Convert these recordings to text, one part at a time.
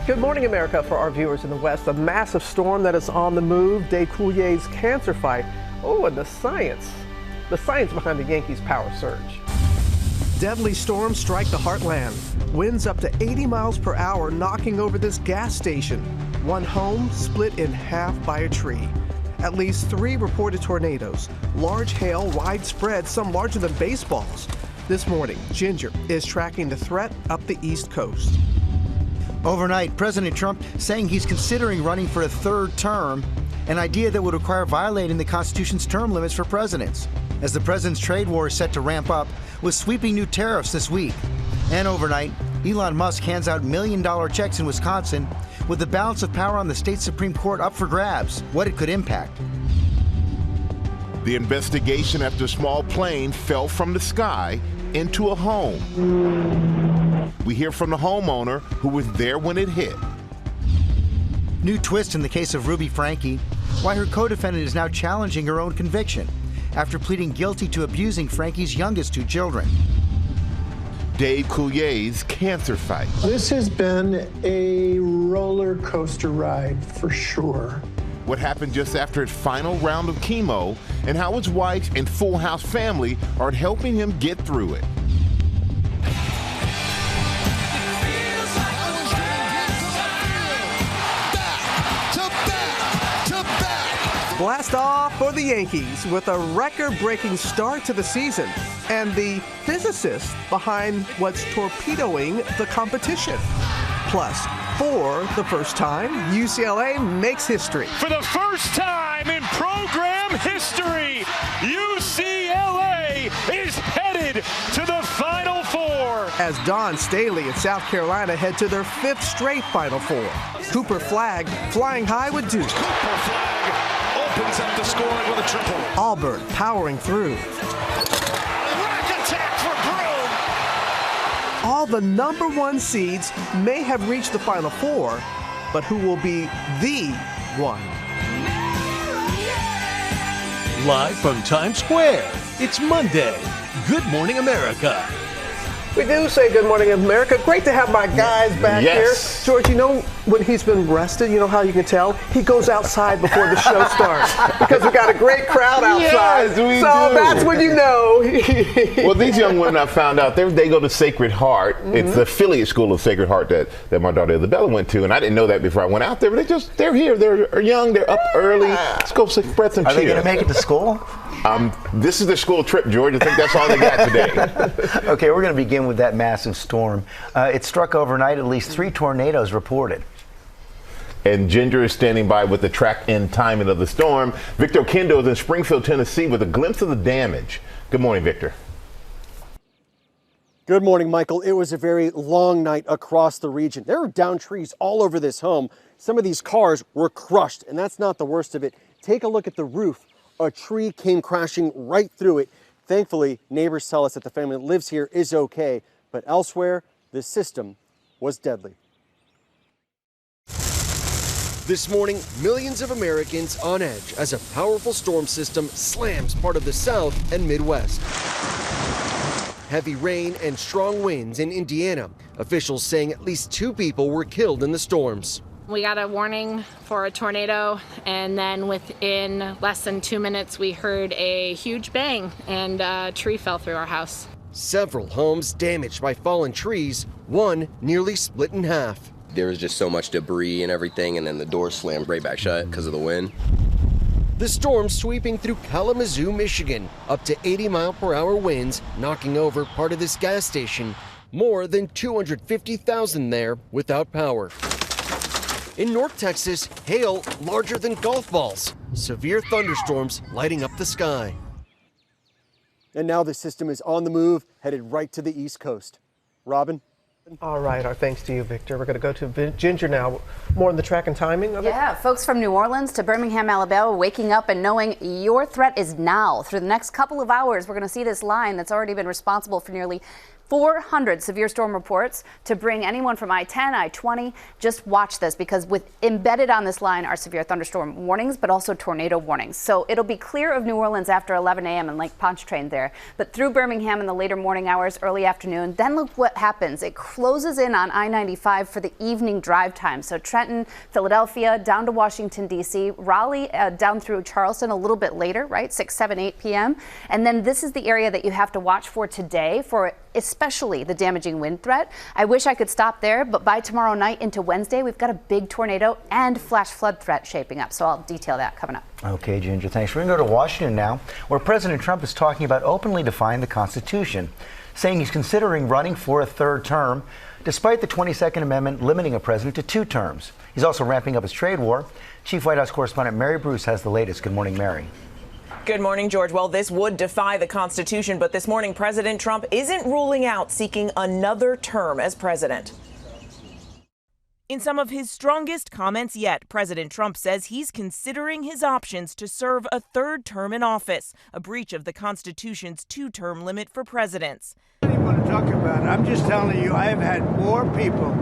Good morning, America. For our viewers in the West, a massive storm that is on the move, Dave Coullier's cancer fight. Oh, and the science behind the Yankees' power surge. Deadly storms strike the heartland. Winds up to 80 miles per hour, knocking over this gas station. One home split in half by a tree. At least 3 reported tornadoes. Large hail, widespread, some larger than baseballs. This morning, Ginger is tracking the threat up the East Coast. Overnight, President Trump saying he's considering running for a 3rd term, an idea that would require violating the Constitution's term limits for presidents, as the president's trade war is set to ramp up with sweeping new tariffs this week. And overnight, Elon Musk hands out million-dollar checks in Wisconsin with the balance of power on the state Supreme Court up for grabs, what it could impact. The investigation after a small plane fell from the sky into a home. We hear from the homeowner who was there when it hit. New twist in the case of Ruby Franke, why her co-defendant is now challenging her own conviction after pleading guilty to abusing Franke's youngest 2 children. Dave Coullier's cancer fight. This has been a roller coaster ride for sure. What happened just after his final round of chemo, and how his wife and Full House family are helping him get through it. Blast off for the Yankees with a record-breaking start to the season, and the physicist behind what's torpedoing the competition. Plus, for the first time, UCLA makes history. For the first time in program history, UCLA is headed to the Final Four. As Dawn Staley and South Carolina head to their 5th straight Final Four. Cooper Flagg flying high with Duke. Cooper Flagg opens up the scoring with a triple. Auburn powering through. Rack attack for Broome. All the number 1 seeds may have reached the Final Four, but who will be the one? Live from Times Square, it's Monday. Good morning, America. We do say good morning, America. Great to have my guys back here. George, you know when he's been rested, you know how you can tell? He goes outside before the show starts because we got a great crowd outside. Yes, we do. That's when you know. Well, these young women I found out, they go to Sacred Heart. Mm-hmm. It's the affiliate school of Sacred Heart that my daughter Isabella went to, and I didn't know that before I went out there, but they're here. They're young, they're up early. Let's go spread some cheer. Are they going to make it to school? This is their school trip, George. I think that's all they got today. Okay, we're going to begin with that massive storm. It struck overnight, at least 3 tornadoes reported. And Ginger is standing by with the track and timing of the storm. Victor Kendo is in Springfield, Tennessee with a glimpse of the damage. Good morning, Victor. Good morning, Michael. It was a very long night across the region. There were downed trees all over this home. Some of these cars were crushed, and that's not the worst of it. Take a look at the roof. A tree came crashing right through it. Thankfully, neighbors tell us that the family that lives here is okay, but elsewhere, the system was deadly. This morning, millions of Americans on edge as a powerful storm system slams part of the South and Midwest. Heavy rain and strong winds in Indiana. Officials saying at least 2 people were killed in the storms. We got a warning for a tornado, and then within less than 2 minutes, we heard a huge bang, and a tree fell through our house. Several homes damaged by fallen trees, one nearly split in half. There was just so much debris and everything, and then the door slammed right back shut because of the wind. The storm sweeping through Kalamazoo, Michigan, up to 80-mile-per-hour winds, knocking over part of this gas station. More than 250,000 there without power. In North Texas, hail larger than golf balls. Severe thunderstorms lighting up the sky. And now the system is on the move, headed right to the East Coast. Robin? All right, our thanks to you, Victor. We're going to go to Ginger now. More on the track and timing of it? Yeah, folks from New Orleans to Birmingham, Alabama, waking up and knowing your threat is now. Through the next couple of hours, we're going to see this line that's already been responsible for nearly 400 severe storm reports to bring anyone from I-10, I-20. Just watch this, because embedded on this line are severe thunderstorm warnings, but also tornado warnings. So it'll be clear of New Orleans after 11 a.m. and Lake Pontchartrain there, but through Birmingham in the later morning hours, early afternoon. Then look what happens. It closes in on I-95 for the evening drive time. So Trenton, Philadelphia, down to Washington, D.C., Raleigh, down through Charleston a little bit later, right? 6, 7, 8 p.m. And then this is the area that you have to watch for today, for especially the damaging wind threat. I wish I could stop there, but by tomorrow night into Wednesday, we've got a big tornado and flash flood threat shaping up. So I'll detail that coming up. Okay, Ginger, thanks. We're going to go to Washington now, where President Trump is talking about openly defying the Constitution, saying he's considering running for a third term, despite the 22nd Amendment limiting a president to 2 terms. He's also ramping up his trade war. Chief White House correspondent Mary Bruce has the latest. Good morning, Mary. Good morning, George. Well, this would defy the Constitution, but this morning President Trump isn't ruling out seeking another term as president. In some of his strongest comments yet, President Trump says he's considering his options to serve a third term in office, a breach of the Constitution's 2-term limit for presidents. I don't want to talk about it. I'm just telling you, I have had more people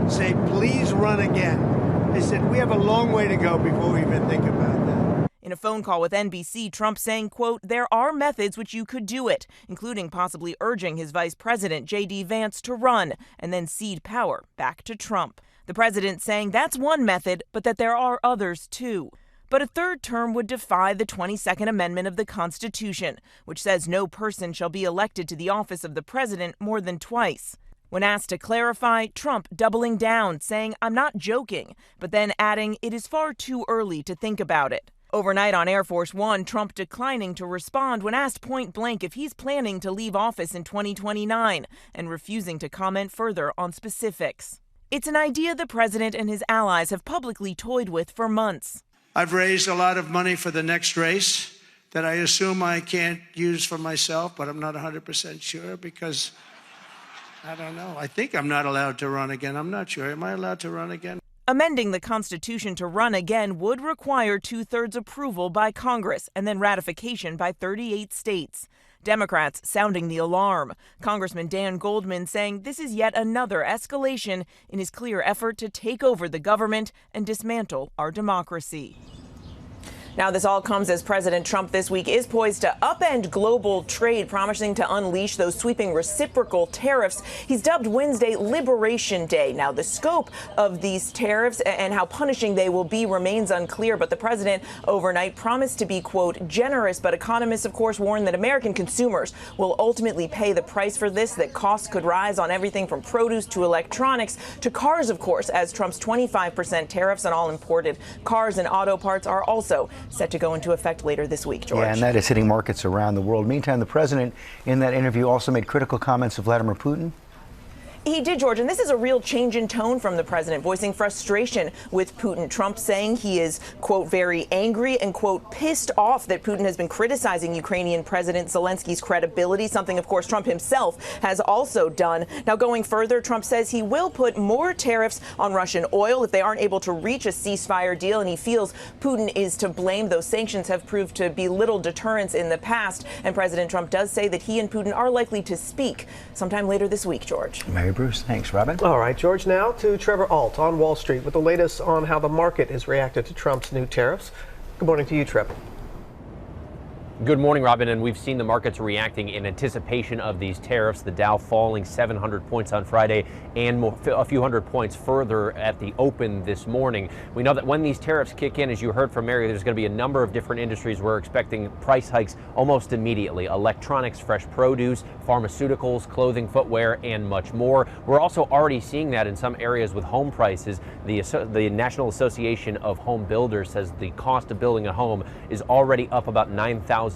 say, please run again. They said, we have a long way to go before we even think about that. In a phone call with NBC, Trump saying, quote, there are methods which you could do it, including possibly urging his vice president, J.D. Vance, to run and then cede power back to Trump. The president saying that's one method, but that there are others, too. But a third term would defy the 22nd Amendment of the Constitution, which says no person shall be elected to the office of the president more than twice. When asked to clarify, Trump doubling down, saying, I'm not joking, but then adding, it is far too early to think about it. Overnight on Air Force One, Trump declining to respond when asked point blank if he's planning to leave office in 2029 and refusing to comment further on specifics. It's an idea the president and his allies have publicly toyed with for months. I've raised a lot of money for the next race that I assume I can't use for myself, but I'm not 100% sure because I don't know. I think I'm not allowed to run again. I'm not sure. Am I allowed to run again? Amending the Constitution to run again would require 2/3 approval by Congress and then ratification by 38 states. Democrats sounding the alarm. Congressman Dan Goldman saying this is yet another escalation in his clear effort to take over the government and dismantle our democracy. Now, this all comes as President Trump this week is poised to upend global trade, promising to unleash those sweeping reciprocal tariffs. He's dubbed Wednesday Liberation Day. Now, the scope of these tariffs and how punishing they will be remains unclear, but the president overnight promised to be, quote, generous. But economists, of course, warn that American consumers will ultimately pay the price for this, that costs could rise on everything from produce to electronics to cars, of course, as Trump's 25% tariffs on all imported cars and auto parts are also set to go into effect later this week, George. Yeah, and that is hitting markets around the world. Meantime, the president in that interview also made critical comments of Vladimir Putin. He did, George, and this is a real change in tone from the president, voicing frustration with Putin. Trump saying he is, quote, very angry and, quote, pissed off that Putin has been criticizing Ukrainian President Zelensky's credibility, something, of course, Trump himself has also done. Now, going further, Trump says he will put more tariffs on Russian oil if they aren't able to reach a ceasefire deal, and he feels Putin is to blame. Those sanctions have proved to be little deterrence in the past, and President Trump does say that he and Putin are likely to speak sometime later this week, George. Bruce, thanks, Robin. All right, George, now to Trevor Ault on Wall Street with the latest on how the market has reacted to Trump's new tariffs. Good morning to you, Trevor. Good morning, Robin, and we've seen the markets reacting in anticipation of these tariffs. The Dow falling 700 points on Friday and a few hundred points further at the open this morning. We know that when these tariffs kick in, as you heard from Mary, there's going to be a number of different industries we're expecting price hikes almost immediately. Electronics, fresh produce, pharmaceuticals, clothing, footwear, and much more. We're also already seeing that in some areas with home prices. The National Association of Home Builders says the cost of building a home is already up about $9,000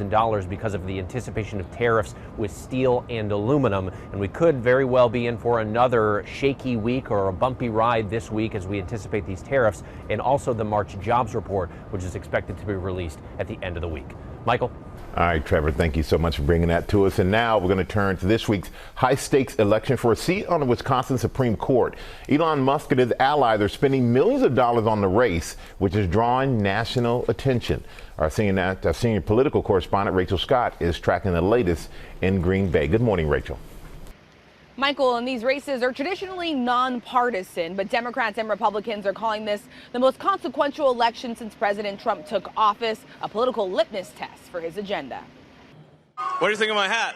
because of the anticipation of tariffs with steel and aluminum. And we could very well be in for another shaky week or a bumpy ride this week as we anticipate these tariffs, and also the March jobs report, which is expected to be released at the end of the week. Michael? All right, Trevor, thank you so much for bringing that to us. And now we're going to turn to this week's high-stakes election for a seat on the Wisconsin Supreme Court. Elon Musk and his allies are spending millions of dollars on the race, which is drawing national attention. Our senior political correspondent, Rachel Scott, is tracking the latest in Green Bay. Good morning, Rachel. Michael, and these races are traditionally nonpartisan, but Democrats and Republicans are calling this the most consequential election since President Trump took office, a political litmus test for his agenda. What do you think of my hat?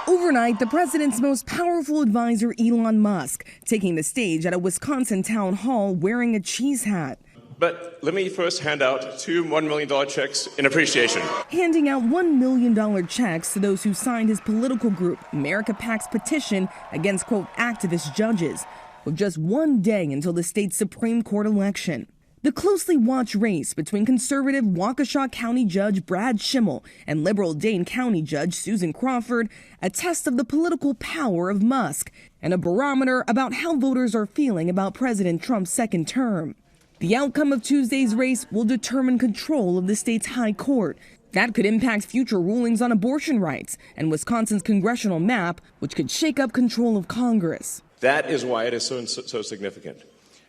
Overnight, the president's most powerful advisor, Elon Musk, taking the stage at a Wisconsin town hall wearing a cheese hat. But let me first hand out 2 $1 million checks in appreciation. Handing out $1 million checks to those who signed his political group, America PAC's petition against, quote, activist judges, with just one day until the state's Supreme Court election. The closely watched race between conservative Waukesha County Judge Brad Schimmel and liberal Dane County Judge Susan Crawford, a test of the political power of Musk and a barometer about how voters are feeling about President Trump's second term. The outcome of Tuesday's race will determine control of the state's high court. That could impact future rulings on abortion rights and Wisconsin's congressional map, which could shake up control of Congress. That is why it is so significant.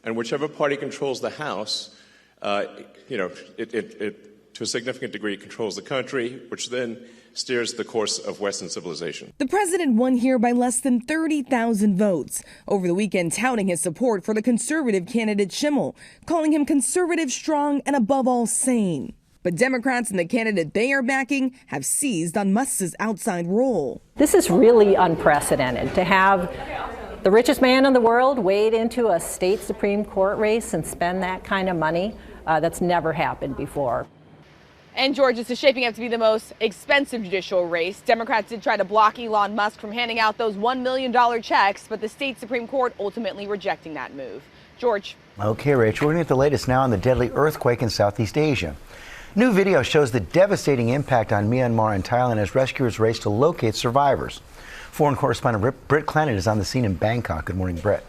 And whichever party controls the House, it to a significant degree controls the country, which then steers the course of Western civilization. The president won here by less than 30,000 votes, over the weekend touting his support for the conservative candidate Schimmel, calling him conservative, strong, and above all sane. But Democrats and the candidate they are backing have seized on Musk's outside role. This is really unprecedented to have the richest man in the world wade into a state Supreme Court race and spend that kind of money. That's never happened before. And George, this is shaping up to be the most expensive judicial race. Democrats did try to block Elon Musk from handing out those $1 million checks, but the state Supreme Court ultimately rejecting that move. George. Okay, Rach, we're going to get the latest now on the deadly earthquake in Southeast Asia. New video shows the devastating impact on Myanmar and Thailand as rescuers race to locate survivors. Foreign correspondent Britt Clannon is on the scene in Bangkok. Good morning, Britt.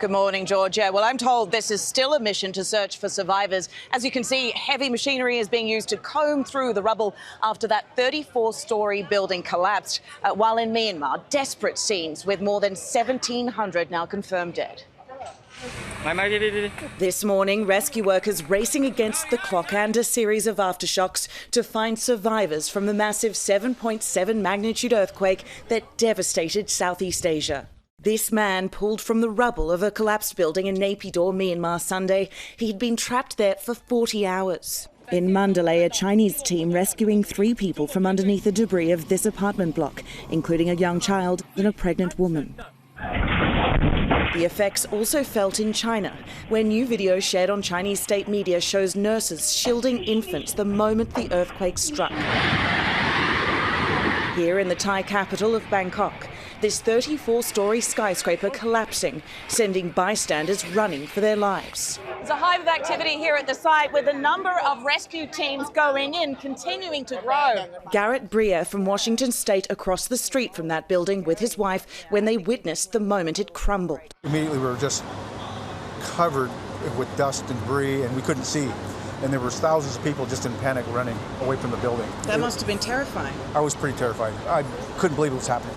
Good morning, George. Yeah, well, I'm told this is still a mission to search for survivors. As you can see, heavy machinery is being used to comb through the rubble after that 34-story building collapsed. While in Myanmar, desperate scenes with more than 1,700 now confirmed dead. This morning, rescue workers racing against the clock and a series of aftershocks to find survivors from the massive 7.7 magnitude earthquake that devastated Southeast Asia. This man pulled from the rubble of a collapsed building in Naypyidaw, Myanmar, Sunday. He'd been trapped there for 40 hours. In Mandalay, a Chinese team rescuing 3 people from underneath the debris of this apartment block, including a young child and a pregnant woman. The effects also felt in China, where new video shared on Chinese state media shows nurses shielding infants the moment the earthquake struck. Here in the Thai capital of Bangkok, this 34-story skyscraper collapsing, sending bystanders running for their lives. There's a hive of activity here at the site with a number of rescue teams going in, continuing to grow. Garrett Breer from Washington State across the street from that building with his wife when they witnessed the moment it crumbled. Immediately we were just covered with dust and debris and we couldn't see. And there was thousands of people just in panic running away from the building. That must have been terrifying. I was pretty terrified. I couldn't believe it was happening.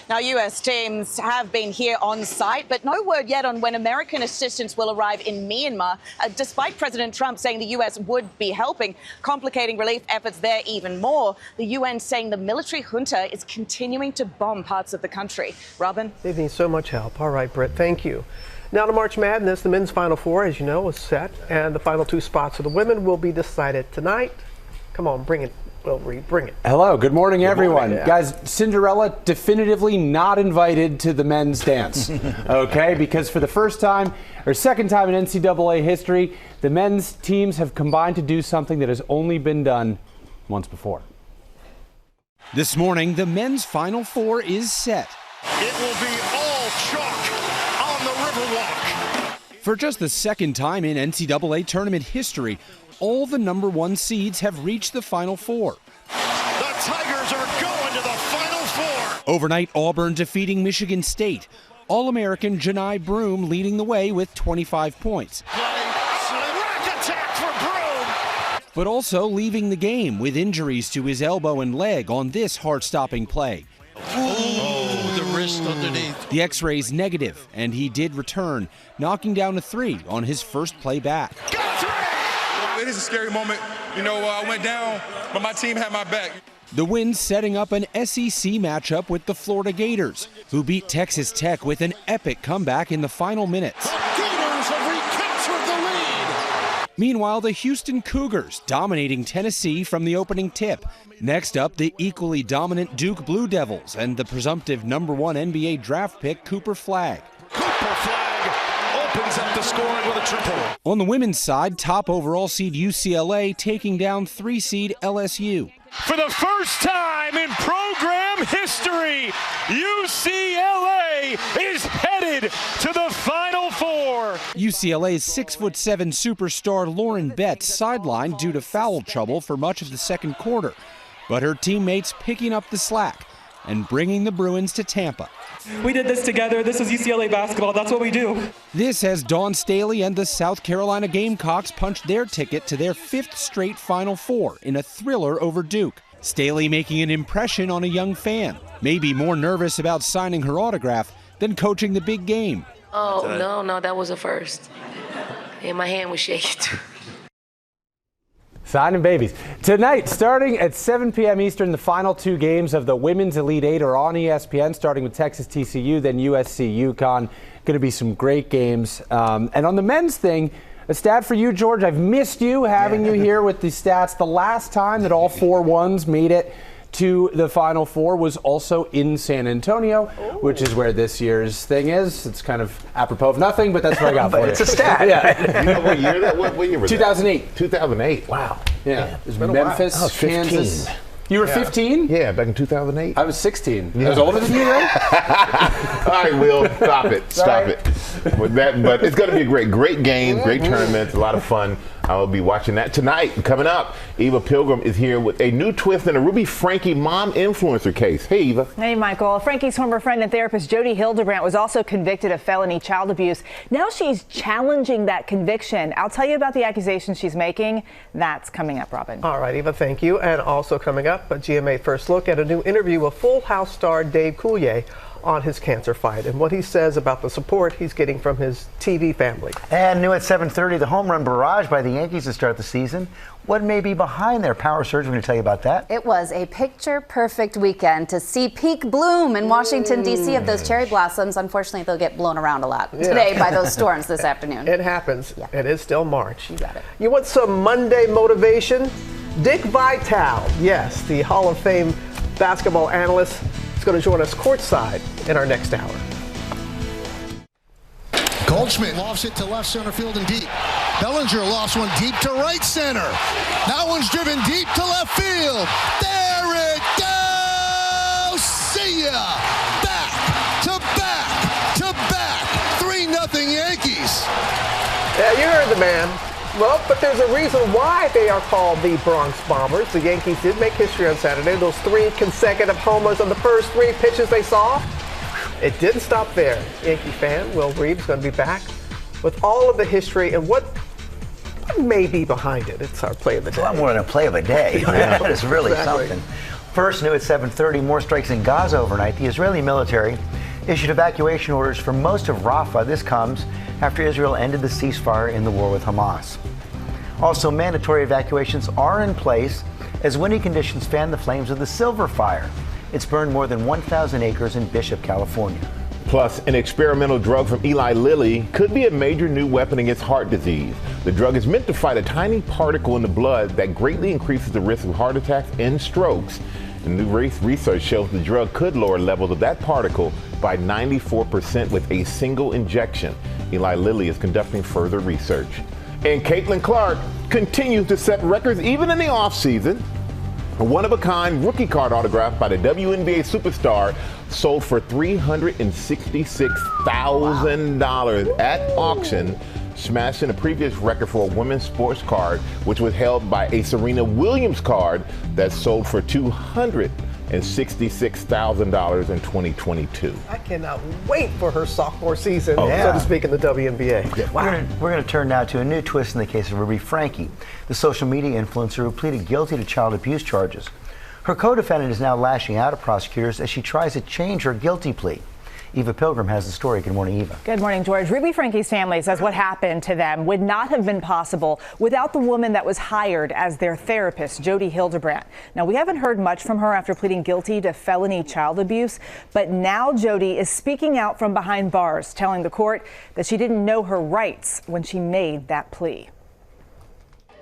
Now, U.S. teams have been here on site, but no word yet on when American assistance will arrive in Myanmar, despite President Trump saying the U.S. would be helping, complicating relief efforts there even more. The UN saying the military junta is continuing to bomb parts of the country. Robin? They need so much help. All right, Britt, thank you. Now to March Madness, the men's Final Four, as you know, is set, and the final 2 spots for the women will be decided tonight. Come on, bring it. Well, Reeve, bring it. Hello, good morning, everyone. Yeah. Guys, Cinderella definitively not invited to the men's dance, okay? Because for the first time, or second time in NCAA history, the men's teams have combined to do something that has only been done once before. This morning, the men's Final Four is set. It will be all chalk on the Riverwalk. For just the second time in NCAA tournament history, all the number 1 seeds have reached the Final Four. The Tigers are going to the Final Four. Overnight, Auburn defeating Michigan State. All-American Janai Broom leading the way with 25 points. Rack attack for Broom. But also leaving the game with injuries to his elbow and leg on this heart-stopping play. Oh, the wrist underneath. The x-rays negative, and he did return, knocking down a 3 on his first play back. it is a scary moment. You know, I went down, but my team had my back. The win setting up an SEC matchup with the Florida Gators, who beat Texas Tech with an epic comeback in the final minutes. Gators have recaptured the lead. Meanwhile, the Houston Cougars dominating Tennessee from the opening tip. Next up, the equally dominant Duke Blue Devils and the presumptive #1 NBA draft pick Cooper Flagg. Cooper Flagg opens up the scoring with a triple. On the women's side, top overall seed UCLA taking down 3 seed LSU. For the first time in program history, UCLA is headed to the Final Four. UCLA's 6'7" superstar Lauren Betts sidelined due to foul trouble for much of the second quarter, but her teammates picking up the slack and bringing the Bruins to Tampa. We did this together. This is UCLA basketball. That's what we do. This as Dawn Staley and the South Carolina Gamecocks punched their ticket to their 5th straight Final Four in a thriller over Duke. Staley making an impression on a young fan, maybe more nervous about signing her autograph than coaching the big game. Oh, no, that was a first. And my hand was shaking too. Signing babies. Tonight, starting at 7 p.m. Eastern, the final 2 games of the Women's Elite Eight are on ESPN, starting with Texas TCU, then USC UConn. Going to be some great games. And on the men's thing, a stat for you, George. I've missed you, having you here with the stats. The last time that all 4 ones made it to the Final Four was also in San Antonio, which is where this year's thing is. It's kind of apropos of nothing, but that's what I got for you. It's a stat. Yeah. You know what year that was? What year was 2008. that? 2008. Wow. Yeah. It's been Memphis, a while. I was 15. Kansas. You were 15? Yeah, back in 2008. I was 16. Yeah. I was older than you then? All right, Will, stop it. Stop it. But it's going to be a great game, great tournament, a lot of fun. I will be watching that tonight. Coming up, Eva Pilgrim is here with a new twist in a Ruby Franke mom influencer case. Hey, Eva. Hey, Michael. Franke's former friend and therapist Jody Hildebrandt was also convicted of felony child abuse. Now she's challenging that conviction. I'll tell you about the accusations she's making. That's coming up, Robin. All right, Eva, thank you. And also coming up, a GMA First Look at a new interview with Full House star Dave Coulier on his cancer fight and what he says about the support he's getting from his TV family. And new at 7:30, the home run barrage by the Yankees to start the season. What may be behind their power surge? We're going to tell you about that. It was a picture-perfect weekend to see peak bloom in Washington, D.C. of those cherry blossoms. Unfortunately, they'll get blown around a lot today by those storms this afternoon. It happens. Yeah. It is still March. You got it. You want some Monday motivation? Dick Vitale, yes, the Hall of Fame basketball analyst, is going to join us courtside in our next hour. Goldschmidt lofts it to left center field and deep. Bellinger lofts one deep to right center. That one's driven deep to left field. There it goes! See ya! Back to back to back. 3-0 Yankees. Yeah, you heard the man. Well, but there's a reason why they are called the Bronx Bombers. The Yankees did make history on Saturday. Those 3 consecutive homers on the first 3 pitches they saw. It didn't stop there. Yankee fan Will Reeve is going to be back with all of the history and what may be behind it. It's our play of the day. It's a lot more than a play of a day. That is really something. First, new at 7:30, more strikes in Gaza overnight. The Israeli military issued evacuation orders for most of Rafah. This comes after Israel ended the ceasefire in the war with Hamas. Also, mandatory evacuations are in place as windy conditions fan the flames of the Silver Fire. It's burned more than 1,000 acres in Bishop, California. Plus, an experimental drug from Eli Lilly could be a major new weapon against heart disease. The drug is meant to fight a tiny particle in the blood that greatly increases the risk of heart attacks and strokes. And new research shows the drug could lower levels of that particle by 94% with a single injection. Eli Lilly is conducting further research. And Caitlin Clark continues to set records even in the offseason. A one-of-a-kind rookie card autograph by the WNBA superstar sold for $366,000 at auction, smashing a previous record for a women's sports card, which was held by a Serena Williams card that sold for $266,000 in 2022. I cannot wait for her sophomore season, so to speak, in the WNBA. Yeah. Wow. We're going to turn now to a new twist in the case of Ruby Franke, the social media influencer who pleaded guilty to child abuse charges. Her co-defendant is now lashing out at prosecutors as she tries to change her guilty plea. Eva Pilgrim has the story. Good morning, Eva. Good morning, George. Ruby Franke's family says what happened to them would not have been possible without the woman that was hired as their therapist, Jody Hildebrandt. Now, we haven't heard much from her after pleading guilty to felony child abuse, but now Jody is speaking out from behind bars, telling the court that she didn't know her rights when she made that plea.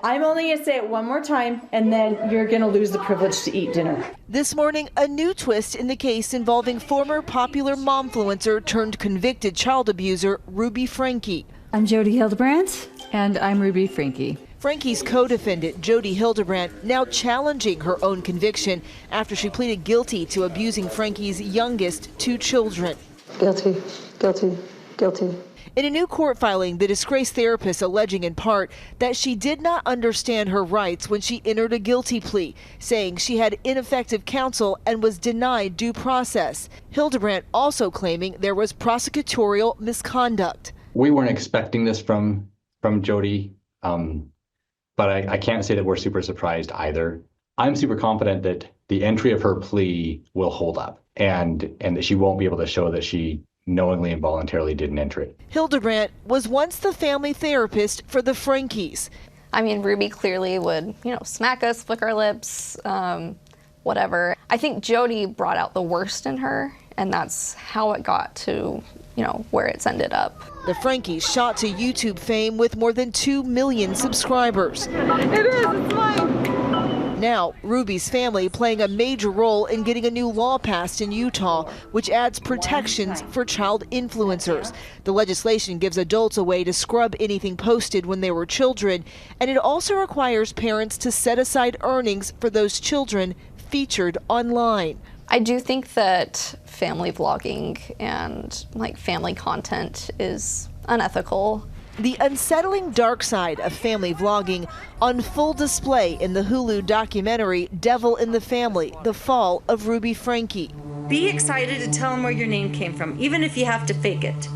I'm only going to say it one more time, and then you're going to lose the privilege to eat dinner. This morning, a new twist in the case involving former popular momfluencer turned convicted child abuser Ruby Franke. I'm Jody Hildebrandt, and I'm Ruby Franke. Franke's co-defendant, Jody Hildebrandt, now challenging her own conviction after she pleaded guilty to abusing Franke's youngest 2 children. Guilty, guilty, guilty. In a new court filing, the disgraced therapist alleging in part that she did not understand her rights when she entered a guilty plea, saying she had ineffective counsel and was denied due process. Hildebrandt also claiming there was prosecutorial misconduct. We weren't expecting this from Jody, but I can't say that we're super surprised either. I'm super confident that the entry of her plea will hold up and that she won't be able to show that she knowingly and voluntarily didn't enter it. Hildebrandt was once the family therapist for the Frankes. I mean, Ruby clearly would, smack us, flick our lips, whatever. I think Jody brought out the worst in her, and that's how it got to, where it's ended up. The Frankes shot to YouTube fame with more than 2 million subscribers. It is, it's mine. Now, Ruby's family playing a major role in getting a new law passed in Utah, which adds protections for child influencers. The legislation gives adults a way to scrub anything posted when they were children, and it also requires parents to set aside earnings for those children featured online. I do think that family vlogging and family content is unethical. The unsettling dark side of family vlogging on full display in the Hulu documentary Devil in the Family, The Fall of Ruby Franke. Be excited to tell them where your name came from, even if you have to fake it.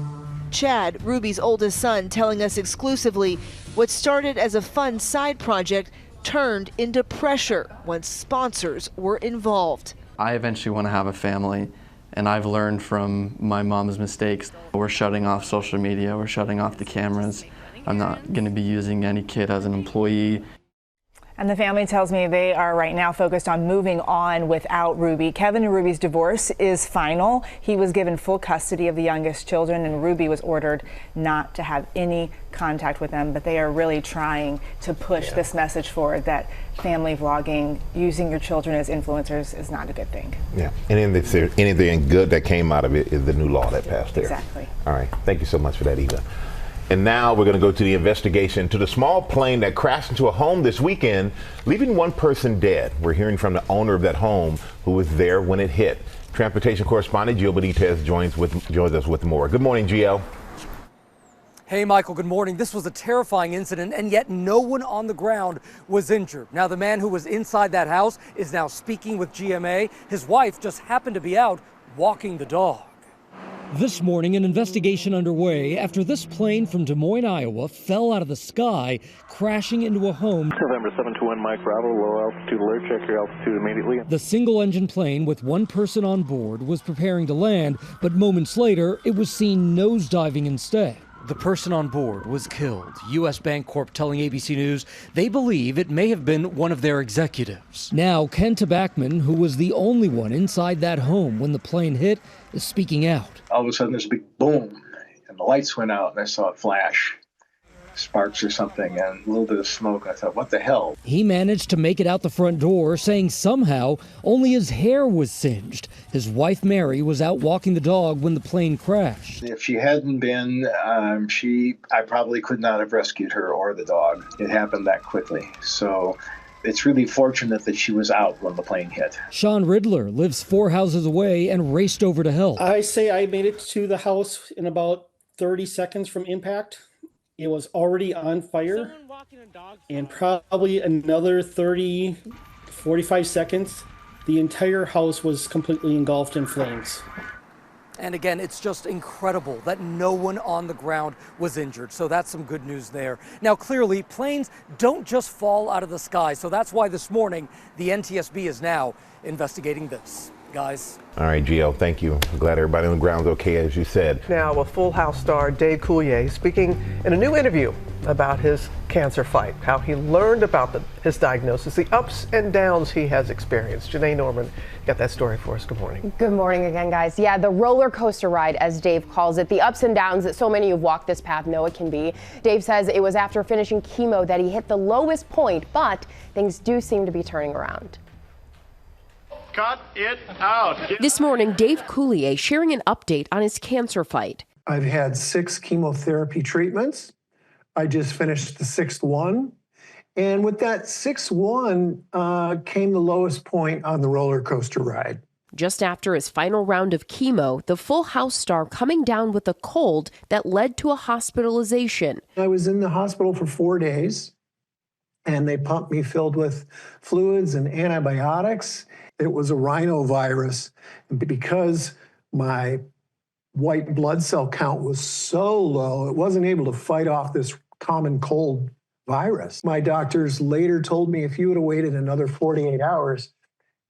Chad, Ruby's oldest son, telling us exclusively what started as a fun side project turned into pressure once sponsors were involved. I eventually want to have a family, and I've learned from my mom's mistakes. We're shutting off social media, we're shutting off the cameras. I'm not going to be using any kid as an employee. And the family tells me they are right now focused on moving on without Ruby. Kevin and Ruby's divorce is final. He was given full custody of the youngest children, and Ruby was ordered not to have any contact with them. But they are really trying to push this message forward that family vlogging, using your children as influencers, is not a good thing. Yeah, and if there's anything good that came out of it is the new law that passed there. Exactly. All right, thank you so much for that, Eva. And now we're going to go to the investigation to the small plane that crashed into a home this weekend, leaving one person dead. We're hearing from the owner of that home who was there when it hit. Transportation correspondent Gio Benitez joins us with more. Good morning, Gio. Hey, Michael, good morning. This was a terrifying incident, and yet no one on the ground was injured. Now, the man who was inside that house is now speaking with GMA. His wife just happened to be out walking the dog. This morning, an investigation underway after this plane from Des Moines, Iowa, fell out of the sky, crashing into a home. November 721 Mike Bravo, low altitude alert, check your altitude immediately. The single-engine plane with one person on board was preparing to land, but moments later, it was seen nosediving instead. The person on board was killed. U.S. Bancorp telling ABC News they believe it may have been one of their executives. Now, Ken Tabachman, who was the only one inside that home when the plane hit, is speaking out. All of a sudden, there's a big boom, and the lights went out, and I saw it flash. Sparks or something, and a little bit of smoke. I thought, what the hell? He managed to make it out the front door, saying somehow only his hair was singed. His wife, Mary, was out walking the dog when the plane crashed. If she hadn't been, I probably could not have rescued her or the dog. It happened that quickly. So it's really fortunate that she was out when the plane hit. Sean Riddler lives 4 houses away and raced over to help. I say I made it to the house in about 30 seconds from impact. It was already on fire, and probably another 30, 45 seconds, the entire house was completely engulfed in flames. And again, it's just incredible that no one on the ground was injured. So that's some good news there. Now, clearly, planes don't just fall out of the sky. So that's why this morning, the NTSB is now investigating this. guys. All right, Gio, thank you. I'm glad everybody on the ground's okay, as you said. Now, with Full House star Dave Coulier speaking in a new interview about his cancer fight, how he learned about his diagnosis, the ups and downs he has experienced. Janae Norman got that story for us. Good morning. Good morning again, guys. Yeah, the roller coaster ride, as Dave calls it, the ups and downs that so many who've walked this path know it can be. Dave says it was after finishing chemo that he hit the lowest point, but things do seem to be turning around. Cut it out. This morning, Dave Coulier sharing an update on his cancer fight. I've had 6 chemotherapy treatments. I just finished the 6th one. And with that 6th one came the lowest point on the roller coaster ride. Just after his final round of chemo, the Full House star coming down with a cold that led to a hospitalization. I was in the hospital for 4 days, and they pumped me filled with fluids and antibiotics. It was a rhinovirus. And because my white blood cell count was so low, it wasn't able to fight off this common cold virus. My doctors later told me if you would have waited another 48 hours,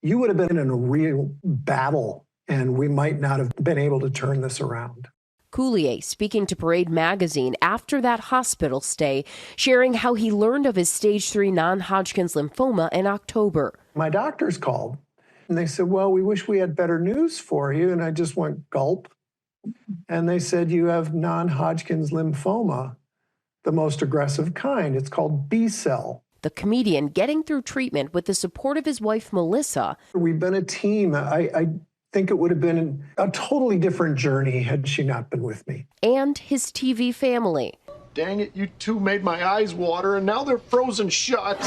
you would have been in a real battle, and we might not have been able to turn this around. Coulier speaking to Parade magazine after that hospital stay, sharing how he learned of his stage 3 non-Hodgkin's lymphoma in October. My doctors called, and they said, well, we wish we had better news for you. And I just went gulp. And they said, you have non-Hodgkin's lymphoma, the most aggressive kind. It's called B-cell. The comedian getting through treatment with the support of his wife, Melissa. We've been a team. I think it would have been a totally different journey had she not been with me. And his TV family. Dang it, you two made my eyes water, and now they're frozen shut.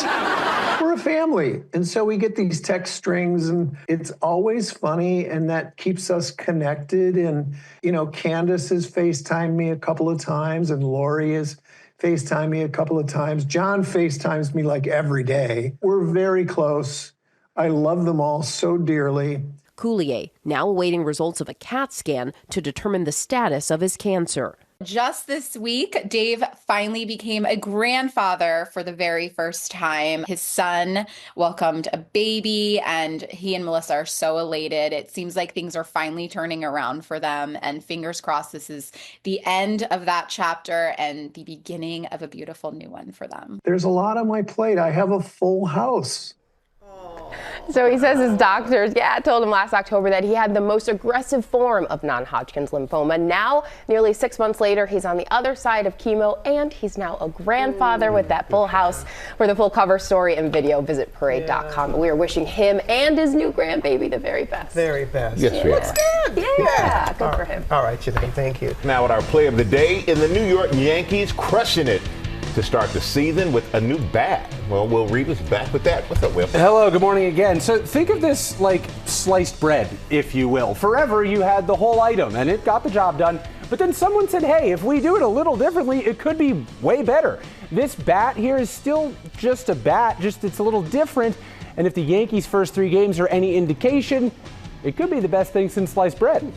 We're a family, and so we get these text strings, and it's always funny, and that keeps us connected. And, you know, Candace has FaceTimed me a couple of times, and Lori has FaceTimed me a couple of times. John FaceTimes me like every day. We're very close. I love them all so dearly. Coulier now awaiting results of a CAT scan to determine the status of his cancer. Just this week, Dave finally became a grandfather for the very first time. His son welcomed a baby, and he and Melissa are so elated. It seems like things are finally turning around for them, and fingers crossed this is the end of that chapter and the beginning of a beautiful new one for them. There's a lot on my plate. I have a full house. So he says his doctors, told him last October that he had the most aggressive form of non-Hodgkin's lymphoma. Now, nearly 6 months later, he's on the other side of chemo, and he's now a grandfather with that full house. For the full cover story and video, visit parade.com. We are wishing him and his new grandbaby the very best. Very best. Yes, we are. Good. Yeah, good for him. All right, Janae, thank you. Now with our play of the day, in the New York Yankees crushing it to start the season with a new bat. Well, Will Reeve is back with that. What's up, Will? Hello, good morning again. So think of this like sliced bread, if you will. Forever you had the whole item and it got the job done. But then someone said, hey, if we do it a little differently, it could be way better. This bat here is still just a bat, just it's a little different. And if the Yankees' first 3 games are any indication, it could be the best thing since sliced bread.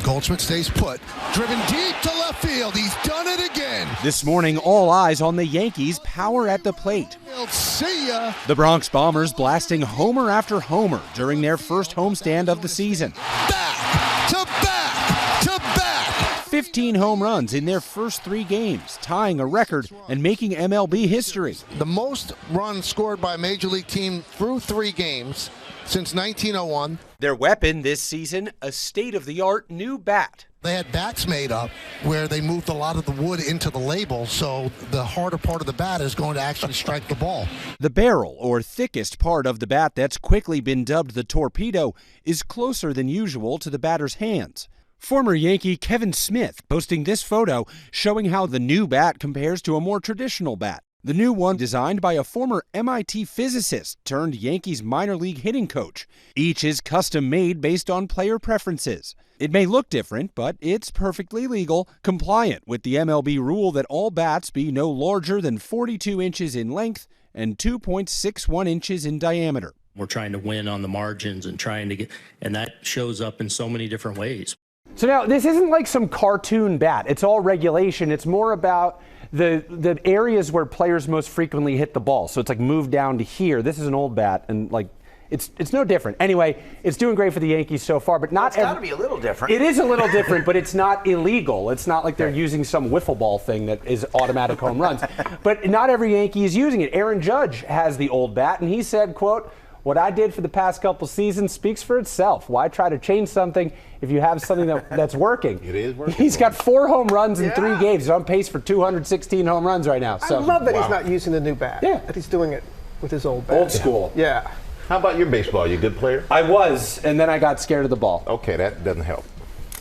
Goldschmidt stays put. Driven deep to left field. He's done it again. This morning, all eyes on the Yankees' power at the plate. See ya. The Bronx Bombers blasting homer after homer during their first homestand of the season. Back to back to back. 15 home runs in their first 3 games, tying a record and making MLB history. The most runs scored by a major league team through 3 games since 1901. Their weapon this season, a state-of-the-art new bat. They had bats made up where they moved a lot of the wood into the label, so the harder part of the bat is going to actually strike the ball. The barrel, or thickest part of the bat that's quickly been dubbed the torpedo, is closer than usual to the batter's hands. Former Yankee Kevin Smith posting this photo showing how the new bat compares to a more traditional bat. The new one designed by a former MIT physicist turned Yankees minor league hitting coach. Each is custom made based on player preferences. It may look different, but it's perfectly legal, compliant with the MLB rule that all bats be no larger than 42 inches in length and 2.61 inches in diameter. We're trying to win on the margins and trying to get, and that shows up in so many different ways. So now, this isn't like some cartoon bat. It's all regulation. It's more about the areas where players most frequently hit the ball. So it's like moved down to here. This is an old bat, and like It's no different. Anyway, it's doing great for the Yankees so far, but not. It's got to be a little different. It is a little different, but it's not illegal. It's not like they're using some wiffle ball thing that is automatic home runs. But not every Yankee is using it. Aaron Judge has the old bat, and he said, quote, "What I did for the past couple seasons speaks for itself. Why try to change something if you have something that's working?" It is working. He's got 4 home runs in 3 games. He's on pace for 216 home runs right now. So I love that he's not using the new bat. Yeah. That he's doing it with his old bat. Old school. Yeah. How about your baseball? You a good player? I was, and then I got scared of the ball. Okay, that doesn't help.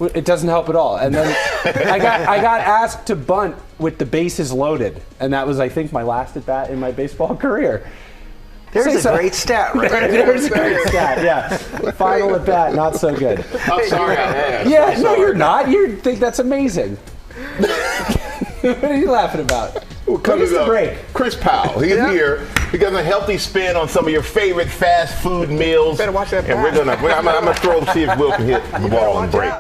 It doesn't help at all. And then I got asked to bunt with the bases loaded, and that was, I think, my last at bat in my baseball career. There's a great stat, right? There's a great stat, yeah. Final at bat, not so good. I'm sorry I asked. Yeah, no, you're not. You think that's amazing. What are you laughing about? Coming up, Chris Powell. He's here. He got a healthy spin on some of your favorite fast food meals. Better watch that. And I'm gonna throw and see if Will can hit the ball and break.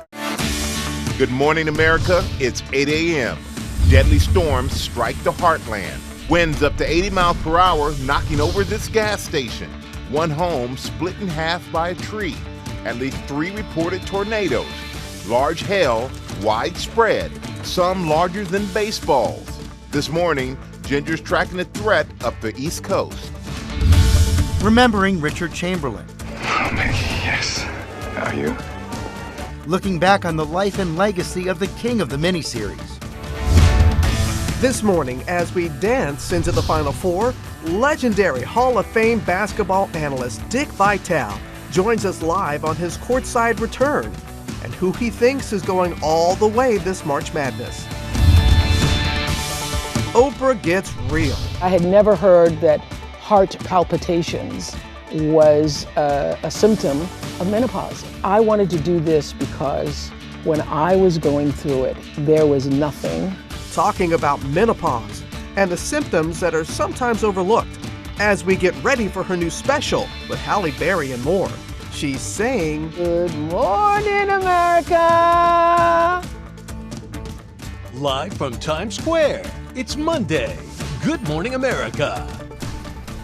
Good morning, America. It's 8 a.m. Deadly storms strike the heartland. Winds up to 80 miles per hour, knocking over this gas station. One home split in half by a tree. At least 3 reported tornadoes. Large hail, widespread, some larger than baseballs. This morning, Ginger's tracking the threat up the East Coast. Remembering Richard Chamberlain. Oh, yes. Are you? Looking back on the life and legacy of the king of the miniseries. This morning, as we dance into the Final Four, legendary Hall of Fame basketball analyst Dick Vitale joins us live on his courtside return and who he thinks is going all the way this March Madness. Oprah gets real. I had never heard that heart palpitations was a symptom of menopause. I wanted to do this because when I was going through it, there was nothing. Talking about menopause and the symptoms that are sometimes overlooked as we get ready for her new special with Halle Berry and more. She's saying, "Good morning, America." Live from Times Square, it's Monday. Good morning, America.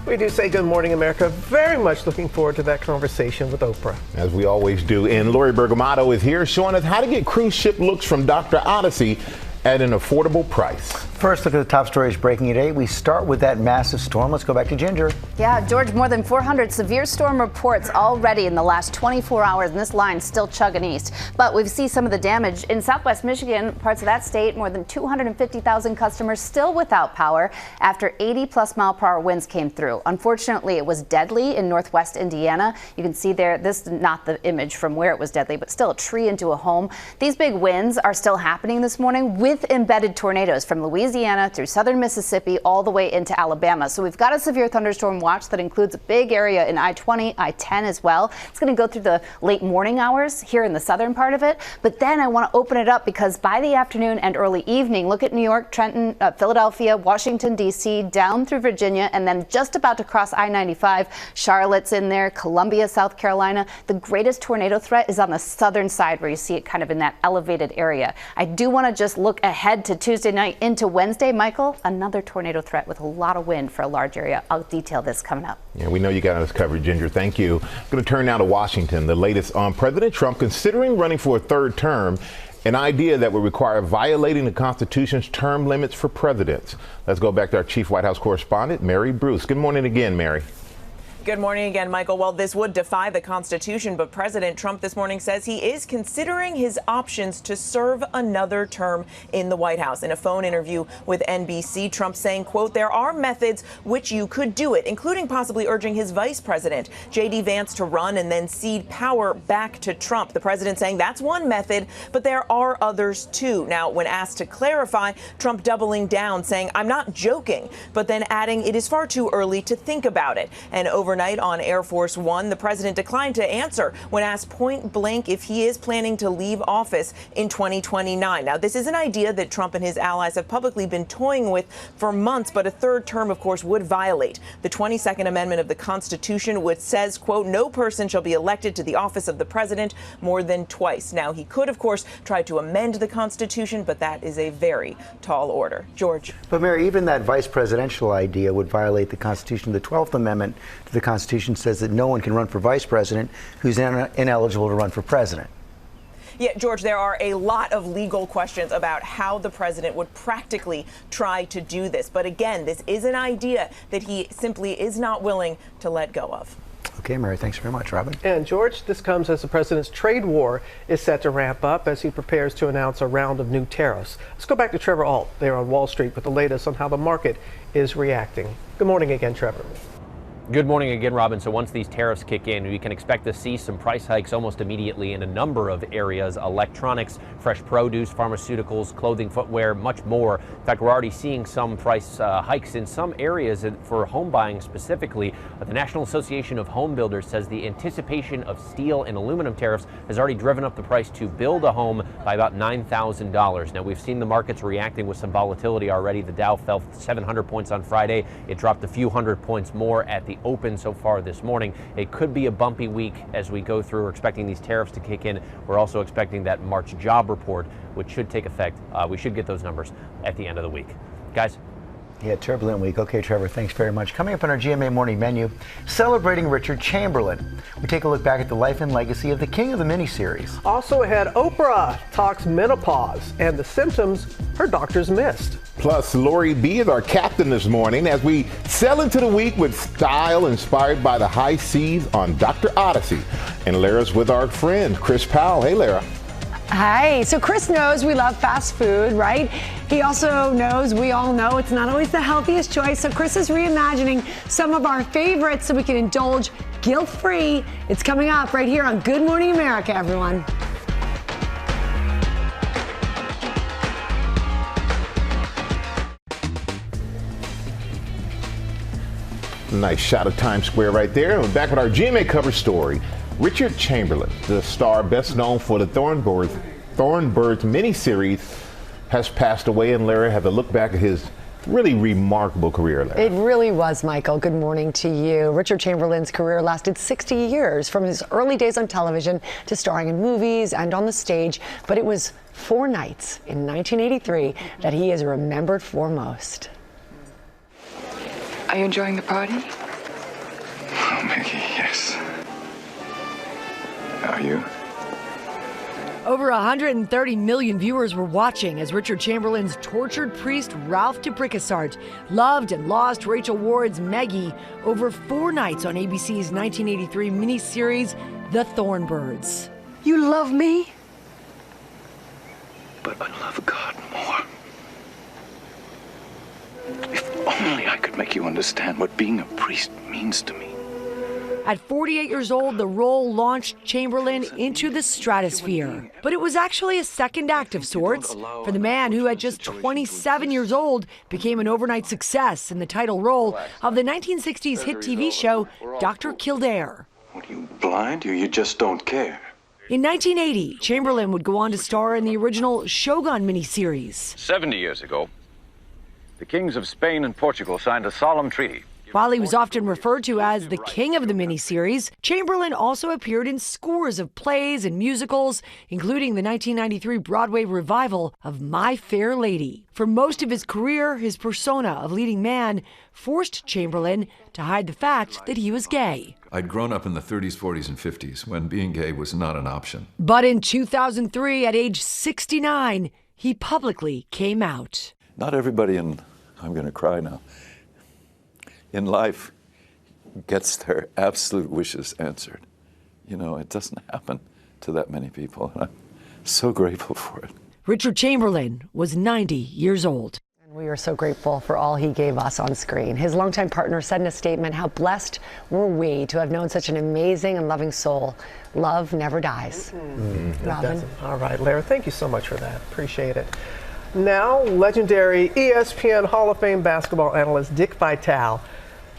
We do say good morning, America. Very much looking forward to that conversation with Oprah. As we always do. And Lori Bergamato is here showing us how to get cruise ship looks from Dr. Odyssey at an affordable price. First look at the top stories breaking today. We start with that massive storm. Let's go back to Ginger. Yeah, George, more than 400 severe storm reports already in the last 24 hours, and this line's still chugging east. But we've seen some of the damage in southwest Michigan, parts of that state, more than 250,000 customers still without power after 80-plus mile-per-hour winds came through. Unfortunately, it was deadly in northwest Indiana. You can see there, this is not the image from where it was deadly, but still a tree into a home. These big winds are still happening this morning with embedded tornadoes from Louisiana through southern Mississippi all the way into Alabama. So we've got a severe thunderstorm watch that includes a big area in I-20, I-10 as well. It's going to go through the late morning hours here in the southern part of it. But then I want to open it up because by the afternoon and early evening, look at New York, Trenton, Philadelphia, Washington, D.C., down through Virginia, and then just about to cross I-95. Charlotte's in there, Columbia, South Carolina. The greatest tornado threat is on the southern side where you see it kind of in that elevated area. I do want to just look ahead to Tuesday night into Wednesday, Michael, another tornado threat with a lot of wind for a large area. I'll detail this coming up. Yeah, we know you got us covered, Ginger. Thank you. I'm going to turn now to Washington. The latest on President Trump considering running for a third term, an idea that would require violating the Constitution's term limits for presidents. Let's go back to our chief White House correspondent, Mary Bruce. Good morning again, Mary. Good morning again, Michael. Well, this would defy the Constitution, but President Trump this morning says he is considering his options to serve another term in the White House. In a phone interview with NBC, Trump saying, quote, "There are methods which you could do it," including possibly urging his vice president, J.D. Vance, to run and then cede power back to Trump. The president saying that's one method, but there are others too. Now, when asked to clarify, Trump doubling down, saying, "I'm not joking," but then adding it is far too early to think about it. And overnight on Air Force One, the president declined to answer when asked point blank if he is planning to leave office in 2029. Now, this is an idea that Trump and his allies have publicly been toying with for months, but a third term, of course, would violate the 22nd Amendment of the Constitution, which says, quote, "No person shall be elected to the office of the president more than twice." Now, he could, of course, try to amend the Constitution, but that is a very tall order. George. But Mary, even that vice presidential idea would violate the Constitution. The 12th Amendment to the the Constitution says that no one can run for vice president who's ineligible to run for president. Yeah, George, there are a lot of legal questions about how the president would practically try to do this. But again, this is an idea that he simply is not willing to let go of. Okay, Mary, thanks very much. Robin? And George, this comes as the president's trade war is set to ramp up as he prepares to announce a round of new tariffs. Let's go back to Trevor Ault there on Wall Street with the latest on how the market is reacting. Good morning again, Trevor. Good morning again, Robin. So once these tariffs kick in, we can expect to see some price hikes almost immediately in a number of areas: electronics, fresh produce, pharmaceuticals, clothing, footwear, much more. In fact, we're already seeing some price hikes in some areas for home buying specifically. The National Association of Home Builders says the anticipation of steel and aluminum tariffs has already driven up the price to build a home by about $9,000. Now, we've seen the markets reacting with some volatility already. The Dow fell 700 points on Friday. It dropped a few hundred points more at the open so far this morning. It could be a bumpy week as we go through. We're expecting these tariffs to kick in. We're also expecting that March job report, which should take effect. We should get those numbers at the end of the week. Guys? Yeah, turbulent week. Okay, Trevor, thanks very much. Coming up on our GMA morning menu, celebrating Richard Chamberlain. We take a look back at the life and legacy of the king of the miniseries. Also ahead, Oprah talks menopause and the symptoms her doctors missed. Plus, Lori B is our captain this morning as we sail into the week with style inspired by the high seas on Dr. Odyssey. And Lara's with our friend, Chris Powell. Hey, Lara. Hi. So Chris knows we love fast food, right? He also knows, we all know, it's not always the healthiest choice. So Chris is reimagining some of our favorites so we can indulge guilt-free. It's coming up right here on Good Morning America, everyone. Nice shot of Times Square right there. And we're back with our GMA cover story. Richard Chamberlain, the star best known for the Thornbirds miniseries, has passed away. And Larry had to look back at his really remarkable career, Larry. It really was, Michael. Good morning to you. Richard Chamberlain's career lasted 60 years, from his early days on television to starring in movies and on the stage. But it was 4 nights in 1983 that he is remembered for most. Are you enjoying the party? Oh, Mickey, yes. Are you? Over 130 million viewers were watching as Richard Chamberlain's tortured priest Ralph de Bricquessart loved and lost Rachel Ward's Maggie over 4 nights on ABC's 1983 miniseries, The Thornbirds. You love me? But I love God more. If only I could make you understand what being a priest means to me. At 48 years old, the role launched Chamberlain into the stratosphere. But it was actually a second act of sorts for the man who, at just 27 years old, became an overnight success in the title role of the 1960s hit TV show Dr. Kildare. What, are you blind? You just don't care. In 1980, Chamberlain would go on to star in the original Shogun miniseries. 70 years ago, the kings of Spain and Portugal signed a solemn treaty. While he was often referred to as the king of the miniseries, Chamberlain also appeared in scores of plays and musicals, including the 1993 Broadway revival of My Fair Lady. For most of his career, his persona of leading man forced Chamberlain to hide the fact that he was gay. I'd grown up in the 30s, 40s, and 50s when being gay was not an option. But in 2003, at age 69, he publicly came out. Not everybody, and I'm going to cry now, in life gets their absolute wishes answered. You know, it doesn't happen to that many people, and I'm so grateful for it. Richard Chamberlain was 90 years old. We are so grateful for all he gave us on screen. His longtime partner said in a statement, "How blessed were we to have known such an amazing and loving soul. Love never dies." Robin? All right, Lara, thank you so much for that. Appreciate it. Now, legendary ESPN Hall of Fame basketball analyst Dick Vitale.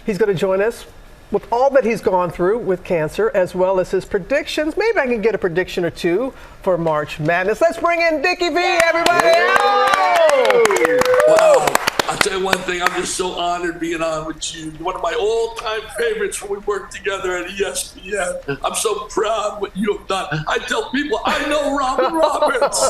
He's going to join us with all that he's gone through with cancer, as well as his predictions. Maybe I can get a prediction or two for March Madness. Let's bring in Dickie V, everybody! Wow. I'll tell you one thing, I'm just so honored being on with you. One of my all-time favorites when we worked together at ESPN. I'm so proud of what you have done. I tell people, I know Robin Roberts.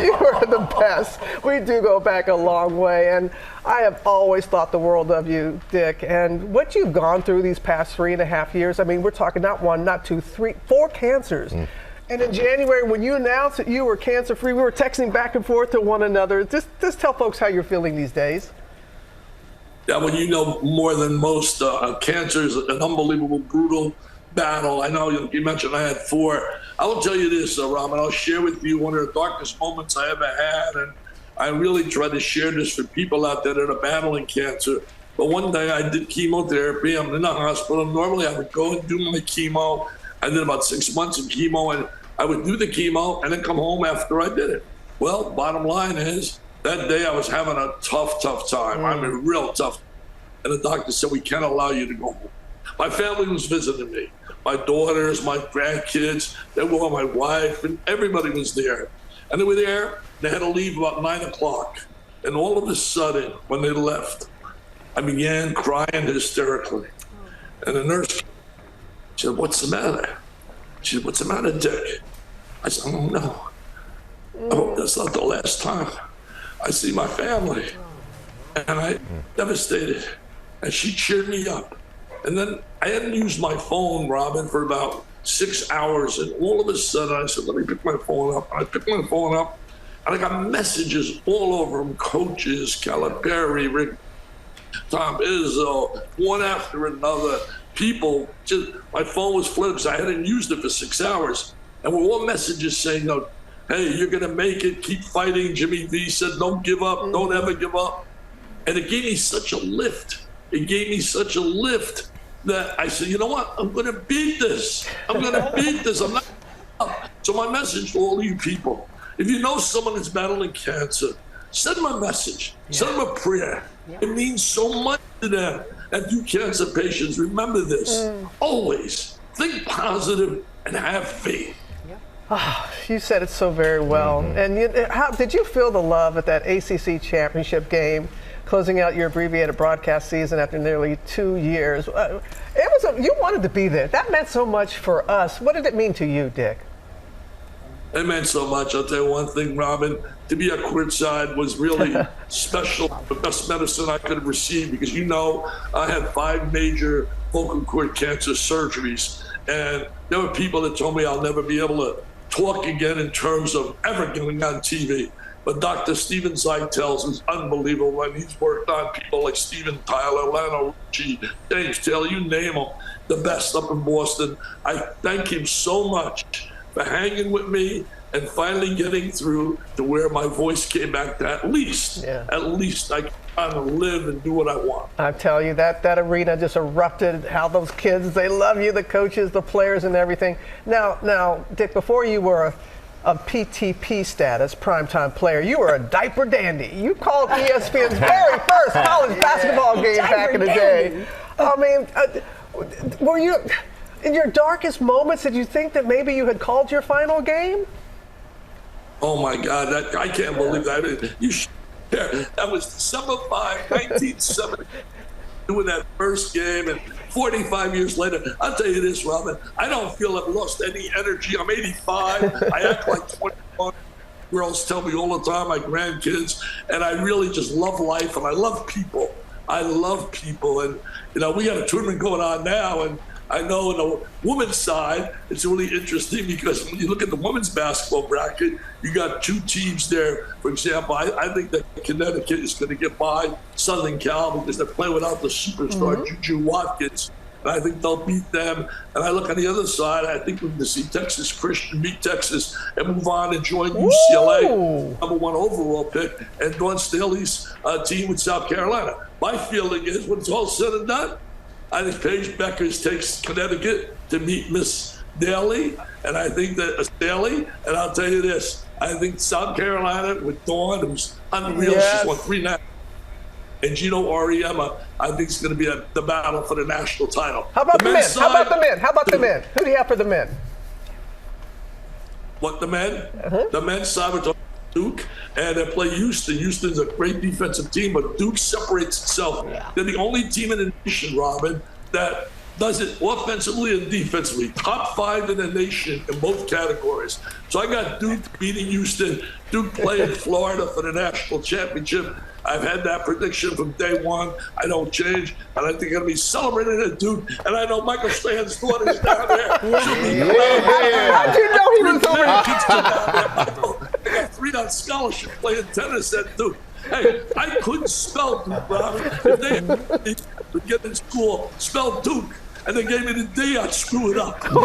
You are the best. We do go back a long way, and I have always thought the world of you, Dick. And what you've gone through these past 3.5 years, I mean, we're talking not one, not two, three, 4 cancers. And in January, when you announced that you were cancer-free, we were texting back and forth to one another. Just tell folks how you're feeling these days. Yeah, well, you know more than most, cancer is an unbelievable, brutal battle. I know you mentioned I had 4. I will tell you this, Robin, I'll share with you one of the darkest moments I ever had. And I really try to share this for people out there that are battling cancer. But one day I did chemotherapy. I'm in the hospital. Normally I would go and do my chemo. I did about 6 months of chemo, and I would do the chemo and then come home after I did it. Well, bottom line is, that day I was having a tough time. I mean, real tough. And the doctor said, we can't allow you to go home. My family was visiting me. My daughters, my grandkids, they were my wife, and everybody was there. And they were there. They had to leave about 9 o'clock. And all of a sudden, when they left, I began crying hysterically. And the nurse said, what's the matter? She said, what's the matter, Dick? I said, I don't know. I hope that's not the last time I see my family. And I devastated. And she cheered me up. And then I hadn't used my phone, Robin, for about 6 hours. And all of a sudden I said, let me pick my phone up. And I picked my phone up, and I got messages all over from coaches, Calipari, Rick, Tom Izzo, one after another. People, just my phone was flipped because I hadn't used it for 6 hours. And we're all messages saying, hey, you're going to make it, keep fighting. Jimmy V said, don't give up, don't ever give up. And it gave me such a lift. It gave me such a lift that I said, you know what? I'm going to beat this. I'm going to beat this. I'm not. So my message to all you people, if you know someone that's battling cancer, send them a message. Send them a prayer. It means so much to them. And you cancer patients, remember this. Always think positive and have faith. Oh, you said it so very well. And how did you feel the love at that ACC championship game, closing out your abbreviated broadcast season after nearly 2 years? You wanted to be there. That meant so much for us. What did it mean to you, Dick? It meant so much. I'll tell you one thing, Robin. To be at courtside was really special. The best medicine I could have received, because I had 5 major vocal cord cancer surgeries, and there were people that told me I'll never be able to talk again in terms of ever getting on TV. But Dr. Steven Zeitels is unbelievable, and he's worked on people like Steven Tyler, Lionel Richie, James Taylor, you name them, the best up in Boston. I thank him so much for hanging with me and finally getting through to where my voice came back to at least I can kind of live and do what I want. I tell you, that arena just erupted. How those kids, they love you, the coaches, the players, and everything. Now, Dick, before you were a PTP status primetime player, you were a diaper dandy. You called ESPN's very first college basketball game back in the day. I mean, were you, in your darkest moments, did you think that maybe you had called your final game? Oh my God, I can't believe that. That was December 5, 1970, doing that first game, and 45 years later, I'll tell you this, Robin, I don't feel I've lost any energy. I'm 85. I act like 21. Girls tell me all the time, my grandkids, and I really just love life, and I love people. I love people, and we got a tournament going on now, and I know on the women's side, it's really interesting because when you look at the women's basketball bracket, you got 2 teams there. For example, I think that Connecticut is going to get by Southern Cal because they play without the superstar Juju Watkins. And I think they'll beat them. And I look on the other side, I think we're going to see Texas Christian beat Texas and move on and join UCLA, #1 overall pick, and Dawn Staley's team with South Carolina. My feeling is when it's all said and done, I think Paige Beckers takes Connecticut to meet Miss Daly, and I think that Daly, and I'll tell you this, I think South Carolina with Dawn, who's unreal, she's won 3 national, and Gino Auriemma, I think it's going to be the battle for the national title. How about the men? How about the men? Who do you have for the men? What, the men? The men's side, we're talking Duke, and they play Houston. Houston's a great defensive team, but Duke separates itself. They're the only team in the nation, Robin, that does it offensively and defensively. Top 5 in the nation in both categories. So I got Duke beating Houston, Duke playing Florida for the national championship. I've had that prediction from day one. I don't change, and I think I'm going to be celebrating at Duke. And I know Michael Strahan's daughter is down there. She'll be How'd you know he was over I got 3 on scholarship playing tennis at Duke. Hey, I couldn't spell Duke, Robin. If they would get in school, spell Duke, and they gave me the D, I'd screw it up. You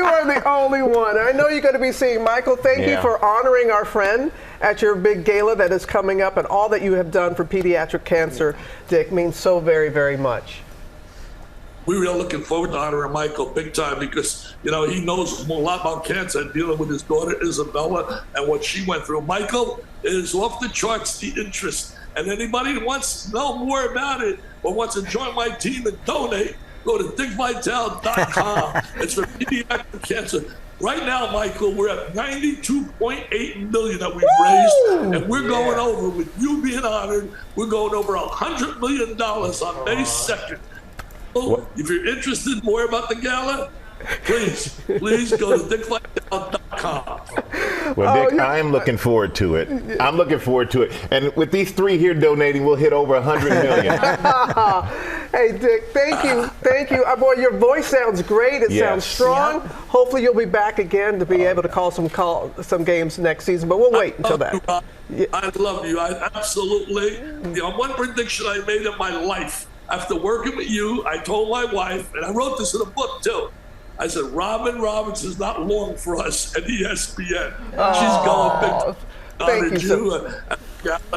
are the only one. I know you're going to be seeing Michael. Thank you for honoring our friend at your big gala that is coming up, and all that you have done for pediatric cancer, Dick, means so very, very much. We were looking forward to honoring Michael big time because, you know, he knows a lot about cancer, dealing with his daughter, Isabella, and what she went through. Michael is off the charts, the interest. And anybody who wants to know more about it or wants to join my team and donate, go to dickvital.com. It's for pediatric cancer. Right now, Michael, we're at $92.8 million that we've raised, and we're going over, with you being honored, we're going over $100 million on May 2nd. So if you're interested more about the gala, please go to dickvital.com. Well, Dick, I am looking forward to it. I'm looking forward to it. And with these 3 here donating, we'll hit over $100 million. Hey, Dick, thank you. Thank you. Boy, your voice sounds great. It sounds strong. Yep. Hopefully you'll be back again to be able to call some games next season, but we'll wait until that. I love you. I absolutely. You know, one prediction I made in my life, after working with you, I told my wife, and I wrote this in a book too, I said, Robin Robinson's not long for us at ESPN. She's going big. Thank you.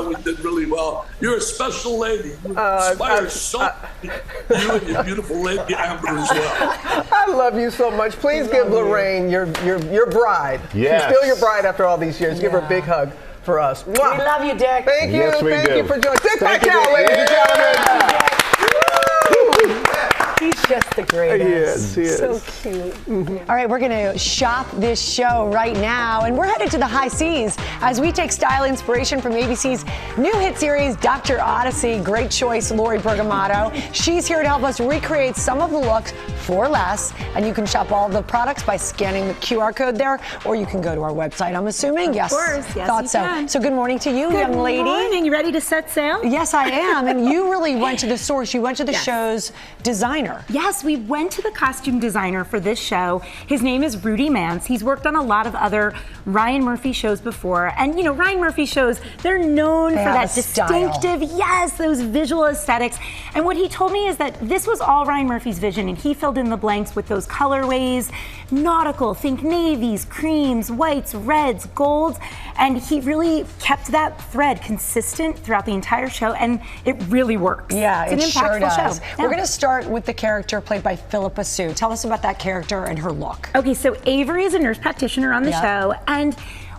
We did really well. You're a special lady. You inspire so you and your beautiful lady Amber as well. I love you so much. Please give Lorraine, your bride. Yes. She's still your bride after all these years. Give her a big hug for us. Mwah. We love you, Dick. Thank you. Yes, we Thank do. you for joining. Dick Thank you, Vitale, Dick. ladies and gentlemen. He's just the greatest. He is. So cute. All right, we're going to shop this show right now, and we're headed to the high seas as we take style inspiration from ABC's new hit series, Dr. Odyssey. Great choice, Lori Bergamato. She's here to help us recreate some of the looks for less, and you can shop all the products by scanning the QR code there, or you can go to our website, I'm assuming. Of course, yes, Thought you so. can. So good morning to you, young lady. Good morning. You ready to set sail? Yes, I am. And you really went to the source. You went to the show's designer. Yes, we went to the costume designer for this show. His name is Rudy Mance. He's worked on a lot of other Ryan Murphy shows before. And, you know, Ryan Murphy shows, they're known for that distinctive, those visual aesthetics. And what he told me is that this was all Ryan Murphy's vision, and he filled in the blanks with those colorways, nautical, think navies, creams, whites, reds, golds. And he really kept that thread consistent throughout the entire show, and it really works. Yeah, it's an impactful show. We're going to start with the character played by Philippa Sue. Tell us about that character and her look. Okay, so Avery is a nurse practitioner on the show, and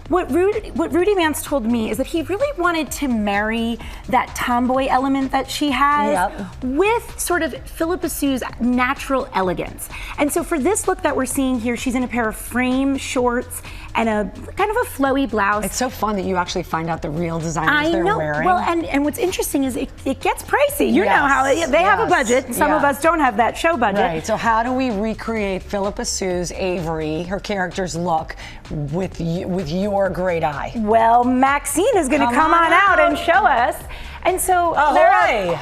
what Rudy Mance told me is that he really wanted to marry that tomboy element that she has with sort of Philippa Sue's natural elegance. And so for this look that we're seeing here, she's in a pair of frame shorts and a kind of a flowy blouse. It's so fun that you actually find out the real designers they're wearing. Well, and what's interesting is it gets pricey. You know how they have a budget. Some of us don't have that show budget. Right. So how do we recreate Philippa Sue's Avery, her character's look, with your great eye? Well, Maxine is going to come on out and show us. And so, wow.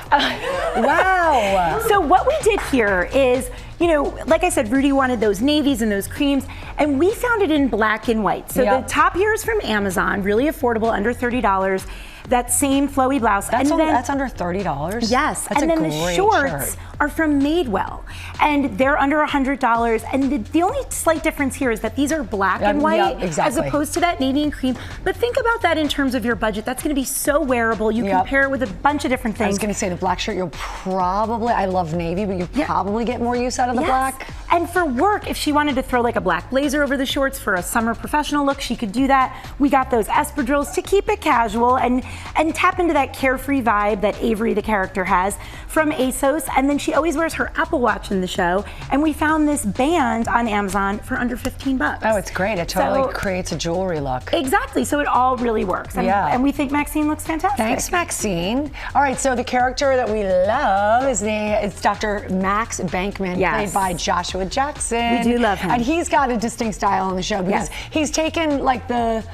So what we did here is, you know, like I said, Rudy wanted those navies and those creams, and we found it in black and white. So the top here is from Amazon, really affordable, under $30. That same flowy blouse. That's under $30? Yes. That's and then the great shorts shirt. are from Madewell, and they're under $100. And the only slight difference here is that these are black and white as opposed to that navy and cream. But think about that in terms of your budget. That's going to be so wearable. You can pair it with a bunch of different things. I was going to say the black shirt, you'll probably, I love navy, but you probably get more use out of the black. And for work, if she wanted to throw like a black blazer over the shorts for a summer professional look, she could do that. We got those espadrilles to keep it casual. And and tap into that carefree vibe that Avery, the character, has from ASOS. And then she always wears her Apple Watch in the show. And we found this band on Amazon for under $15. Oh, it's great. It totally creates a jewelry look. Exactly. So it all really works. And we think Maxine looks fantastic. Thanks, Maxine. All right, so the character that we love is Dr. Max Bankman, played by Joshua Jackson. We do love him. And he's got a distinct style on the show because he's taken like the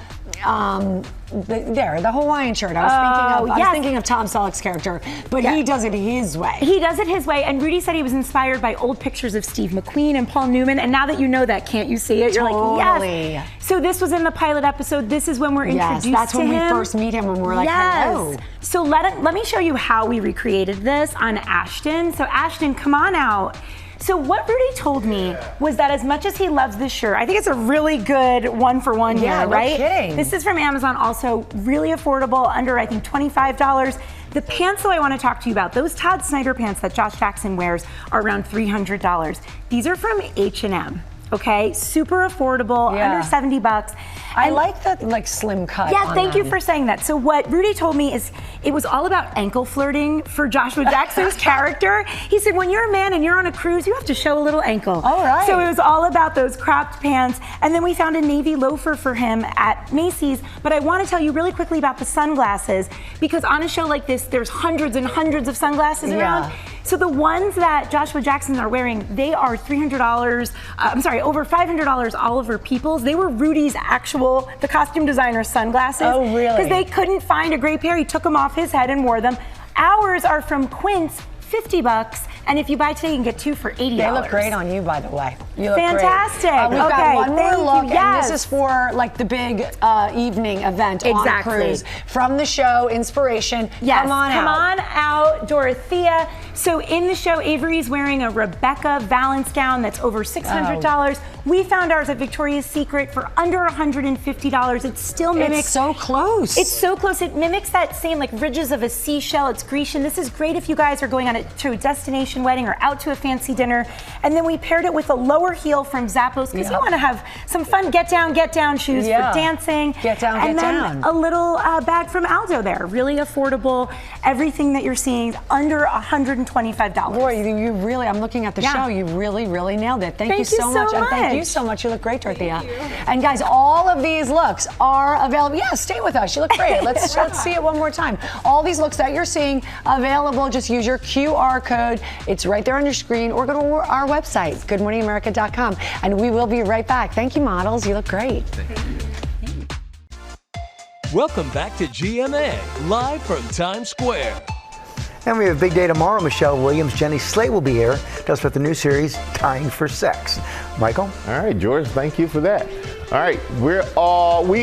Hawaiian shirt. I was thinking of Tom Selleck's character, but he does it his way. He does it his way, and Rudy said he was inspired by old pictures of Steve McQueen and Paul Newman, and now that you know that, can't you see it? You're like, yes. So this was in the pilot episode. This is when we're introduced to him. That's when we first meet him, and we're like, hello. So let me show you how we recreated this on Ashton. So Ashton, come on out. So what Rudy told me was that as much as he loves this shirt, I think it's a really good one-for-one here, right? No kidding. This is from Amazon, also really affordable, under I think $25. The pants, though, I want to talk to you about, those Todd Snyder pants that Josh Jackson wears are around $300. These are from H&M. Okay, super affordable, under $70. I like that like slim cut. Yeah, thank you for saying that. So what Rudy told me is it was all about ankle flirting for Joshua Jackson's character. He said, when you're a man and you're on a cruise, you have to show a little ankle. All right. So it was all about those cropped pants. And then we found a navy loafer for him at Macy's. But I want to tell you really quickly about the sunglasses, because on a show like this, there's hundreds and hundreds of sunglasses around. So the ones that Joshua Jackson are wearing, they are $300, over $500 Oliver Peoples. They were Rudy's the costume designer's sunglasses. Oh, really? Because they couldn't find a great pair. He took them off his head and wore them. Ours are from Quince, $50. And if you buy today, you can get 2 for $80. They look great on you, by the way. You look fantastic. Great. We've got one more look, and this is for like the big evening event on a cruise. From the show, inspiration. Yes, come on out, Dorothea. So in the show, Avery's wearing a Rebecca Valance gown that's over $600. We found ours at Victoria's Secret for under $150. It still mimics. It's so close. It's so close. It mimics that same like ridges of a seashell. It's Grecian. This is great if you guys are going to a destination wedding or out to a fancy dinner. And then we paired it with a lower heel from Zappos because you want to have some fun get down shoes for dancing. Get down. And then a little bag from Aldo there. Really affordable. Everything that you're seeing is under $125. Boy, you really, I'm looking at the show. You really, really nailed it. Thank you so much. And thank you so much. You look great, Dorothea. And guys, all of these looks are available. Yeah, stay with us. You look great. Let's see it one more time. All these looks that you're seeing available, just use your QR code. It's right there on your screen, or go to our website, goodmorningamerica.com. And we will be right back. Thank you, models. You look great. Thank you. Welcome back to GMA, live from Times Square. And we have a big day tomorrow. Michelle Williams, Jenny Slate will be here. Tell us about the new series, Dying for Sex. Michael? All right, George, thank you for that. All right, we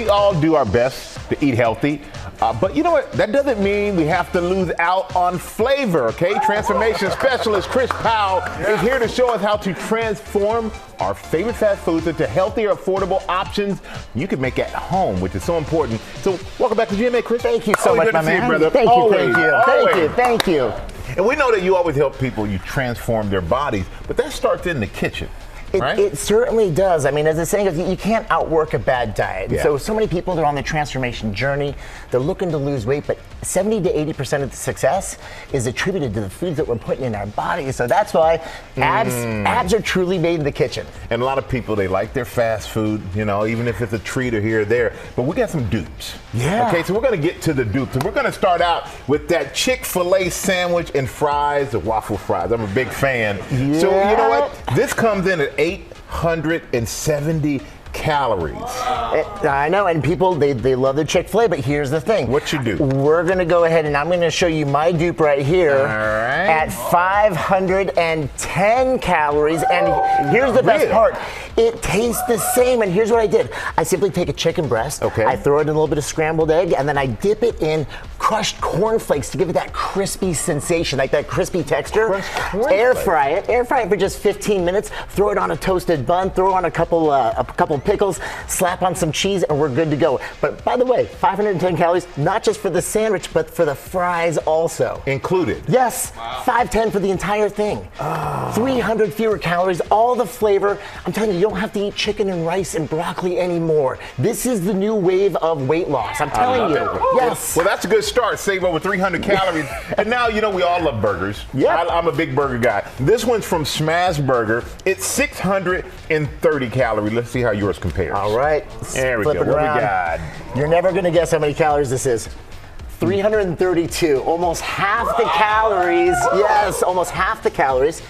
all do our best to eat healthy. But you know what? That doesn't mean we have to lose out on flavor, okay? Transformation specialist Chris Powell is here to show us how to transform our favorite fast foods into healthier, affordable options you can make at home, which is so important. So welcome back to GMA, Chris. Thank you so much, my man. Brother. Thank you. And we know that you always help people, you transform their bodies, but that starts in the kitchen. Right? It certainly does. I mean, as the saying goes, you can't outwork a bad diet. Yeah. So many people, they're on the transformation journey. They're looking to lose weight, but 70 to 80% of the success is attributed to the foods that we're putting in our bodies. So that's why abs are truly made in the kitchen. And a lot of people, they like their fast food, you know, even if it's a treat or here or there. But we got some dupes. Yeah. Okay, so we're going to get to the dupes. And we're going to start out with that Chick-fil-A sandwich and fries, the waffle fries. I'm a big fan. Yeah. So you know what? This comes in at 870 calories. I know, and people, they love their Chick-fil-A, but here's the thing. What you do? We're going to go ahead and I'm going to show you my dupe right here at 510 calories. And here's the best part. It tastes the same, and here's what I did. I simply take a chicken breast, I throw it in a little bit of scrambled egg, and then I dip it in crushed cornflakes to give it that crispy sensation, like that crispy texture. Air fry it for just 15 minutes. Throw it on a toasted bun, throw on a couple pickles, slap on some cheese, and we're good to go. But by the way, 510 calories, not just for the sandwich, but for the fries also. Included? Yes, 510 for the entire thing. 300 fewer calories, all the flavor. I'm telling you, you don't have to eat chicken and rice and broccoli anymore. This is the new wave of weight loss. I'm telling you. Yes. Well, that's a good start. Save over 300 calories. And now, you know, we all love burgers. Yeah. I'm a big burger guy. This one's from Smash Burger. It's 630 calories. Let's see how yours compares. All right. There we go. What we got? You're never going to guess how many calories this is. 332. Almost half the calories. Yes, almost half the calories.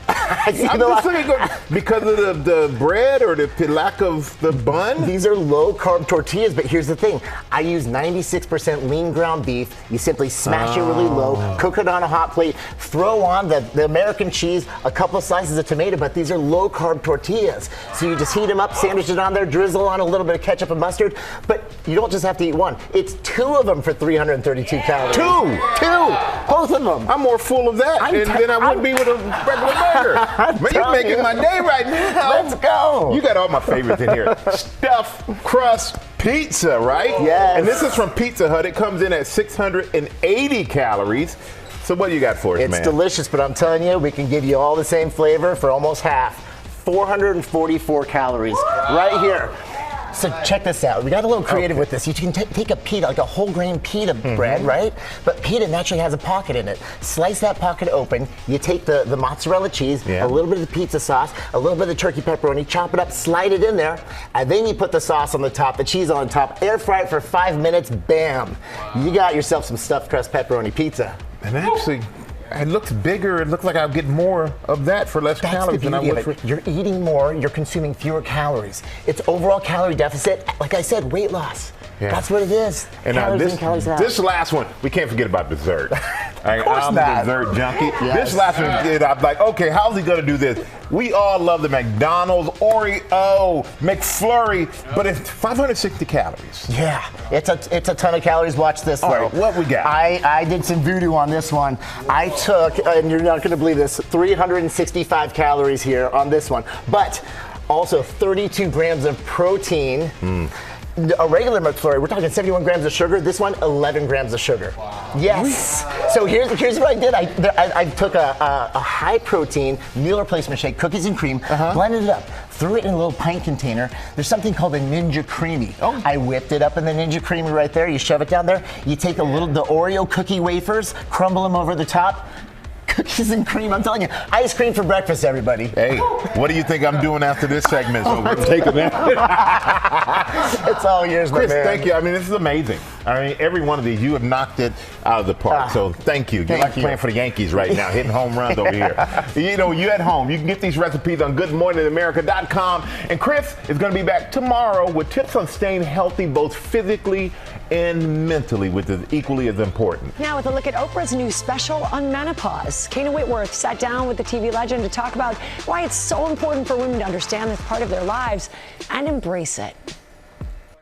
I'm just saying, because of the bread or the lack of the bun? These are low-carb tortillas, but here's the thing. I use 96% lean ground beef. You simply smash it really low, cook it on a hot plate, throw on the American cheese, a couple of slices of tomato, but these are low-carb tortillas. So you just heat them up, sandwich it on there, drizzle on a little bit of ketchup and mustard, but you don't just have to eat one. It's 2 of them for 332 calories. 2? Both of them. I'm more full of that than I would be with a regular burger. Man, you're making my day right now. Let's go. You got all my favorites in here. Stuffed crust pizza, right? Yes. And this is from Pizza Hut. It comes in at 680 calories. So what do you got for us, man? It's delicious, but I'm telling you, we can give you all the same flavor for almost half. 444 calories right here. So check this out. We got a little creative with this. You can take a pita, like a whole grain pita bread, right? But pita naturally has a pocket in it. Slice that pocket open. You take the mozzarella cheese, a little bit of the pizza sauce, a little bit of the turkey pepperoni, chop it up, slide it in there, and then you put the sauce on the top, the cheese on top, air fry it for 5 minutes, bam. You got yourself some stuffed crust pepperoni pizza. And actually, it looks bigger. It looks like I'll get more of that for less calories than I would for. You're eating more, you're consuming fewer calories. It's overall calorie deficit. Like I said, weight loss. Yeah. That's what it is. And this last one, we can't forget about dessert. I'm a dessert junkie. Yes. This last one, I'm like, okay, how's he gonna do this? We all love the McDonald's Oreo McFlurry, but it's 560 calories. Yeah, it's a ton of calories. Watch this though. All right, what we got? I did some voodoo on this one. I took, and you're not gonna believe this, 365 calories here on this one, but also 32 grams of protein. A regular McFlurry, we're talking 71 grams of sugar. This one, 11 grams of sugar. Wow. Yes. So here's what I did. I took a high protein meal replacement shake, cookies and cream, blended it up, threw it in a little pint container. There's something called a Ninja Creamy. I whipped it up in the Ninja Creamy right there. You shove it down there. You take the Oreo cookie wafers, crumble them over the top. Cookies and cream, I'm telling you. Ice cream for breakfast, everybody. Hey, what do you think I'm doing after this segment? So we'll take a minute. It's all yours, Chris, my man. thank you. I mean, this is amazing. I mean, every one of these, you have knocked it out of the park. So thank you. You're like playing for the Yankees right now, hitting home runs over here. You know, you at home. You can get these recipes on GoodMorningAmerica.com. And Chris is going to be back tomorrow with tips on staying healthy, both physically and mentally, which is equally as important. Now with a look at Oprah's new special on menopause. Kana Whitworth sat down with the TV legend to talk about why it's so important for women to understand this part of their lives and embrace it.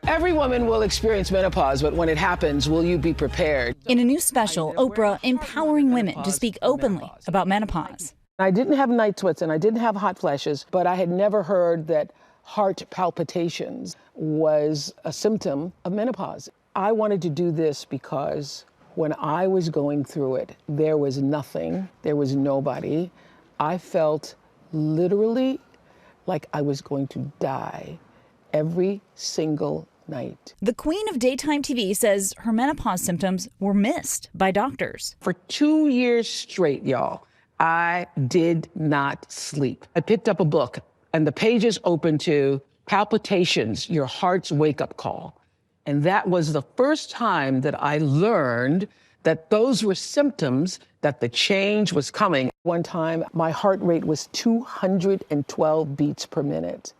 Every woman will experience menopause, but when it happens, will you be prepared? In a new special, Oprah empowering women to speak openly about menopause. I didn't have night sweats and I didn't have hot flashes, but I had never heard that heart palpitations was a symptom of menopause. I wanted to do this because when I was going through it, there was nothing, there was nobody. I felt literally like I was going to die every single night. The queen of daytime TV says her menopause symptoms were missed by doctors. For 2 years straight, y'all, I did not sleep. I picked up a book and the pages opened to palpitations, your heart's wake-up call. And that was the first time that I learned that those were symptoms that the change was coming. One time, my heart rate was 212 beats per minute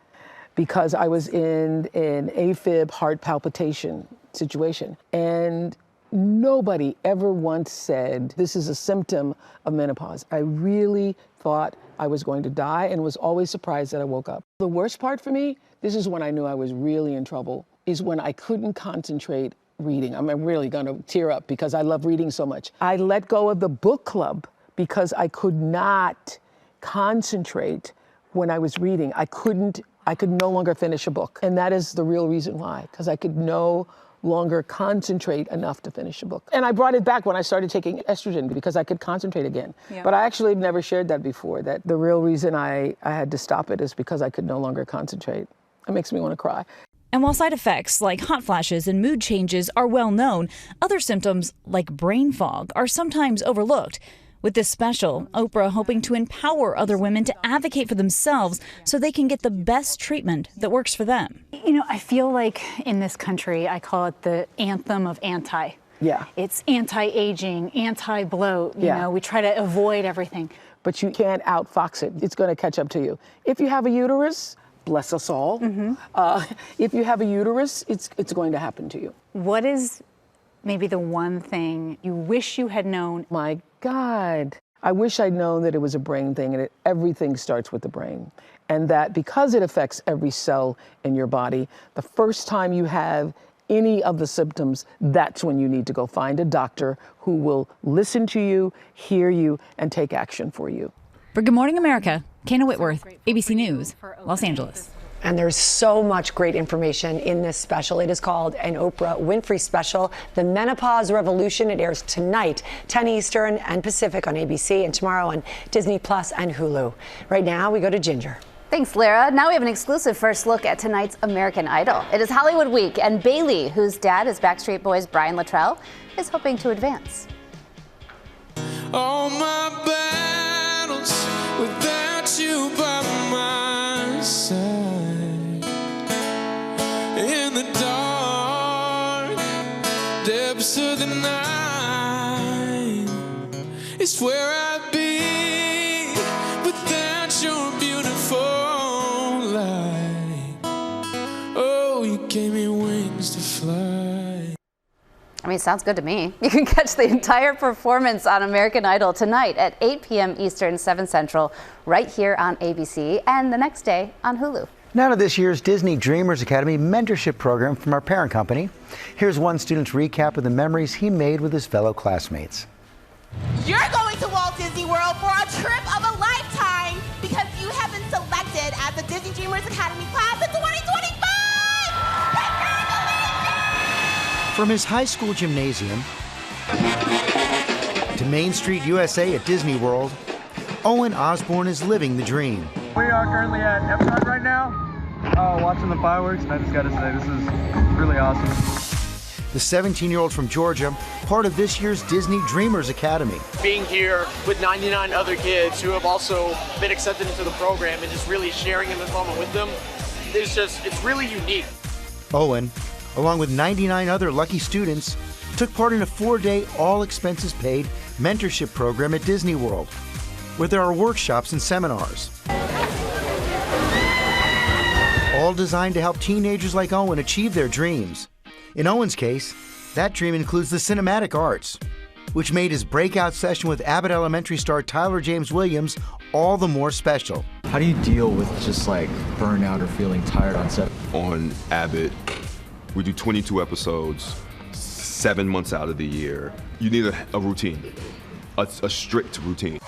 because I was in an AFib heart palpitation situation. And nobody ever once said, this is a symptom of menopause. I really thought I was going to die and was always surprised that I woke up. The worst part for me, this is when I knew I was really in trouble, is when I couldn't concentrate reading. I'm really going to tear up because I love reading so much. I let go of the book club because I could not concentrate when I was reading. I could no longer finish a book. And that is the real reason why, because I could no longer concentrate enough to finish a book. And I brought it back when I started taking estrogen because I could concentrate again. Yeah. But I actually never shared that before, that the real reason I had to stop it is because I could no longer concentrate. It makes me want to cry. And while side effects like hot flashes and mood changes are well known, other symptoms like brain fog are sometimes overlooked. With this special, Oprah hoping to empower other women to advocate for themselves so they can get the best treatment that works for them. You know, I feel like in this country, I call it the anthem of anti. Yeah. It's anti-aging, anti-bloat. You know, we try to avoid everything. But you can't outfox it. It's going to catch up to you. If you have a uterus, bless us all. If you have a uterus, it's going to happen to you. What is maybe the one thing you wish you had known? My God, I wish I'd known that it was a brain thing and everything starts with the brain. And that because it affects every cell in your body, the first time you have any of the symptoms, that's when you need to go find a doctor who will listen to you, hear you, and take action for you. For Good Morning America, Kana Whitworth, ABC News, Los Angeles. And there's so much great information in this special. It is called an Oprah Winfrey Special, The Menopause Revolution. It airs tonight, 10 Eastern and Pacific on ABC, and tomorrow on Disney Plus and Hulu. Right now, we go to Ginger. Thanks, Lara. Now we have an exclusive first look at tonight's American Idol. It is Hollywood Week, and Bailey, whose dad is Backstreet Boys' Brian Luttrell, is hoping to advance. All my battles without you by my side. In the dark depths of the night is where I'd be without your beautiful light. Oh, you gave me wings to fly. I mean, sounds good to me. You can catch the entire performance on American Idol tonight at 8 p.m. Eastern, 7 Central, right here on ABC, and the next day on Hulu. Now to this year's Disney Dreamers Academy mentorship program from our parent company. Here's one student's recap of the memories he made with his fellow classmates. You're going to Walt Disney World for a trip of a lifetime because you have been selected as the Disney Dreamers Academy class of 2025! From his high school gymnasium to Main Street USA at Disney World, Owen Osborne is living the dream. We are currently at Epcot right now, watching the fireworks, and I just gotta say, this is really awesome. The 17-year-old from Georgia, part of this year's Disney Dreamers Academy. Being here with 99 other kids who have also been accepted into the program and just really sharing in this moment with them, it's really unique. Owen, along with 99 other lucky students, took part in a 4-day, all-expenses-paid mentorship program at Disney World, where there are workshops and seminars, all designed to help teenagers like Owen achieve their dreams. In Owen's case, that dream includes the cinematic arts, which made his breakout session with Abbott Elementary star Tyler James Williams all the more special. How do you deal with just like burnout or feeling tired on set? On Abbott, we do 22 episodes, 7 months out of the year. You need a routine, a strict routine.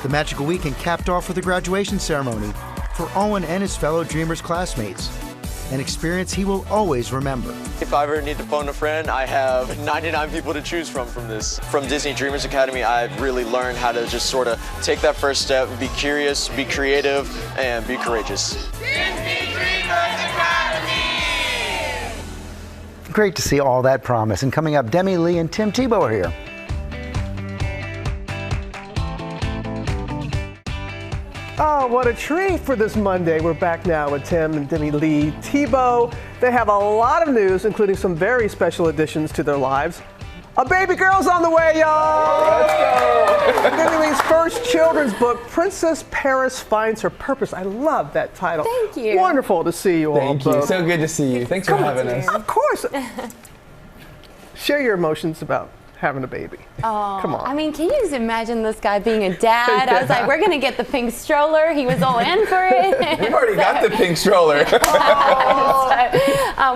The magical weekend capped off with a graduation ceremony for Owen and his fellow Dreamers classmates, an experience he will always remember. If I ever need to phone a friend, I have 99 people to choose from this. From Disney Dreamers Academy, I've really learned how to just sort of take that first step, be curious, be creative, and be courageous. Disney Dreamers Academy! Great to see all that promise. And coming up, Demi-Leigh and Tim Tebow are here. Oh, what a treat for this Monday. We're back now with Tim and Demi-Leigh Tebow. They have a lot of news, including some very special additions to their lives. A baby girl's on the way, y'all! Let's go! Demi-Leigh's first children's book, Princess Paris Finds Her Purpose. I love that title. Thank you. Wonderful to see you all. Thank you. So good to see you. Thanks for having us. Of course. Share your emotions about having a baby. Oh, Come on. I mean, can you just imagine this guy being a dad? I was like, we're going to get the pink stroller. He was all in for it. We've already got the pink stroller.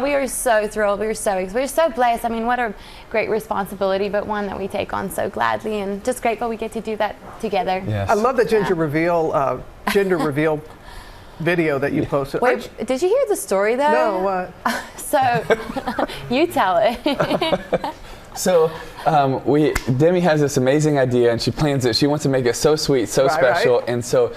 We are so thrilled. We're so blessed. I mean, what a great responsibility, but one that we take on so gladly, and just grateful we get to do that together. Yes. I love the gender reveal video that you posted. Wait, did you hear the story though? No, what? So, you tell it. So Demi has this amazing idea, and she plans it. She wants to make it so sweet, so special, and so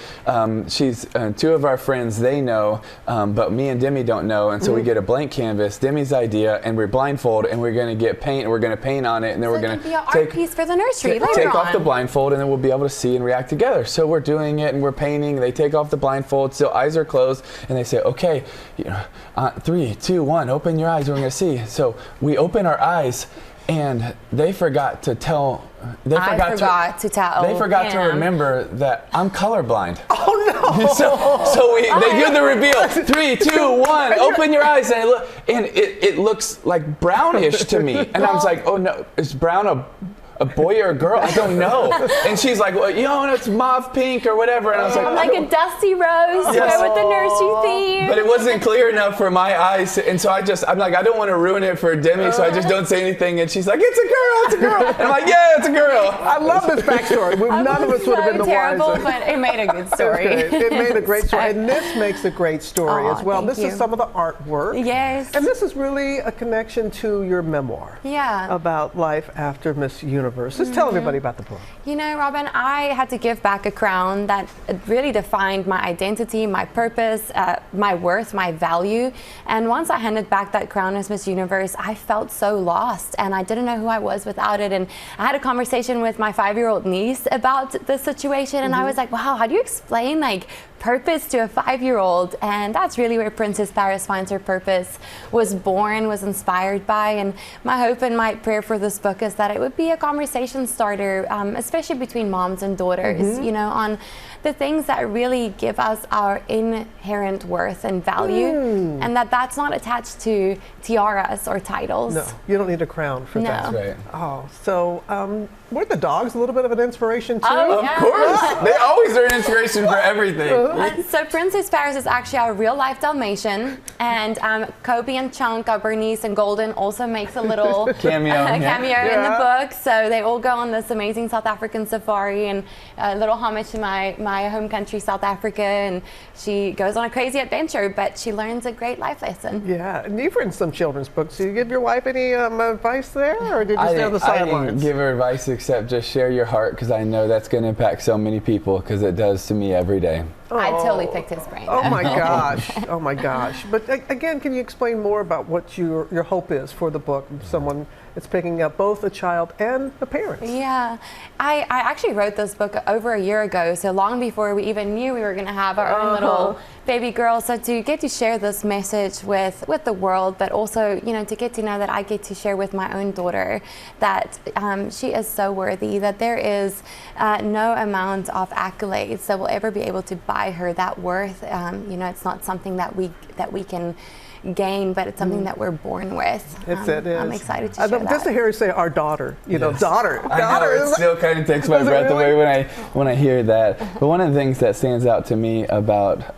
she's two of our friends. They know, but me and Demi don't know, and so we get a blank canvas, Demi's idea, and we're blindfolded, and we're going to get paint, and we're going to paint on it, and then we're going to be an art piece for the nursery later take on. off the blindfold, and then we'll be able to see and react together. So we're doing it, and we're painting. They take off the blindfold, still eyes are closed, and they say, "Okay, 3, 2, 1, open your eyes. We're going to see." So we open our eyes. And they forgot to tell. They forgot to remember that I'm colorblind. Oh no! so they do the reveal. 3, 2, 1. Open your eyes, and it looks like brownish to me. And I was like, oh no, is brown a boy or a girl? I don't know. And she's like, well, it's mauve pink or whatever. And I was like, I'm like a dusty rose to go with the nursery theme. But it wasn't clear enough for my eyes. And so I'm like, I don't want to ruin it for Demi, so I just don't say anything. And she's like, it's a girl. And I'm like, yeah, it's a girl. I love this backstory. None of us would have been the terrible, wiser. But it made a good story. It made a great story. And this makes a great story as well. This you. is some of the artwork. Yes. And this is really a connection to your memoir. Yeah. About life after Miss Universe. Just tell everybody about the book. You know, Robin, I had to give back a crown that really defined my identity, my purpose, my worth, my value. And once I handed back that crown as Miss Universe, I felt so lost, and I didn't know who I was without it. And I had a conversation with my 5-year-old niece about the situation, and I was like, wow, how do you explain purpose to a 5-year-old? And that's really where Princess Paris Finds Her Purpose was born, was inspired by. And my hope and my prayer for this book is that it would be a conversation starter, especially between moms and daughters, on the things that really give us our inherent worth and value, and that's not attached to tiaras or titles. No, you don't need a crown for that. That's right. Oh, so were the dogs a little bit of an inspiration too? Oh, Of course. They always are an inspiration for everything. So Princess Paris is actually our real-life Dalmatian, and Kobe and Chunk, our Bernice and Golden, also makes a little cameo in the book. So they all go on this amazing South African safari, and a little homage to my home country, South Africa, and she goes on a crazy adventure, but she learns a great life lesson. Yeah, and you've written some children's books. Did you give your wife any advice there, or did you stay on the I sidelines? didn't give her advice except just share your heart, because I know that's going to impact so many people, because it does to me every day. I totally picked his brain. Oh my gosh! Oh my gosh! But again, can you explain more about what your hope is for the book? Someone it's picking up both a child and the parents. Yeah, I actually wrote this book over a year ago, so long before we even knew we were going to have our own little baby girl. So to get to share this message with the world, but also to get to know that I get to share with my own daughter that she is so worthy, that there is no amount of accolades that will ever be able to buy her that worth. It's not something that we can gain, but it's something that we're born with. I'm excited to share that. Just to hear her say our daughter, daughter. I know, it still kind of takes my breath away when I hear that. But one of the things that stands out to me about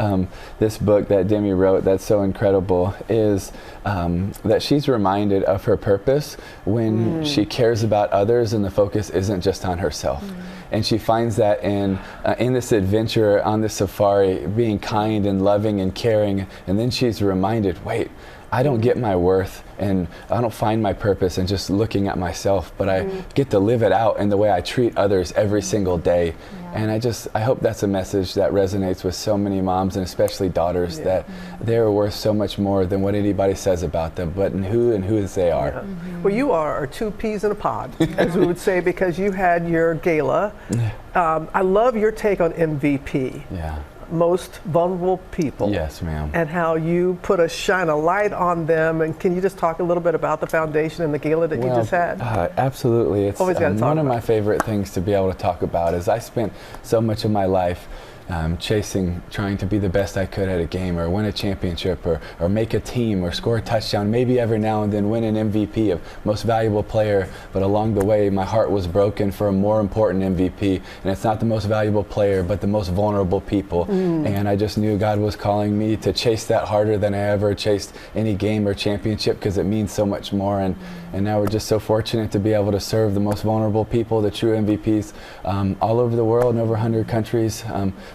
this book that Demi wrote that's so incredible is that she's reminded of her purpose when she cares about others and the focus isn't just on herself. And she finds that in this adventure on this safari, being kind and loving and caring. And then she's reminded, wait, I don't get my worth and I don't find my purpose in just looking at myself, but I get to live it out in the way I treat others every single day. And I hope that's a message that resonates with so many moms and especially daughters, that they're worth so much more than what anybody says about them, but in who they are. Yeah. Well, you are two peas in a pod, as we would say, because you had your gala. I love your take on MVP. Yeah. Most vulnerable people. Yes, ma'am. And how you shine a light on them. And can you just talk a little bit about the foundation and the gala that you just had? Absolutely. It's one of my favorite things to be able to talk about is I spent so much of my life trying to be the best I could at a game, or win a championship, or make a team, or score a touchdown, maybe every now and then win an MVP of most valuable player. But along the way, my heart was broken for a more important MVP, and it's not the most valuable player, but the most vulnerable people. And I just knew God was calling me to chase that harder than I ever chased any game or championship, because it means so much more. And now we're just so fortunate to be able to serve the most vulnerable people, the true MVPs, all over the world in over 100 countries,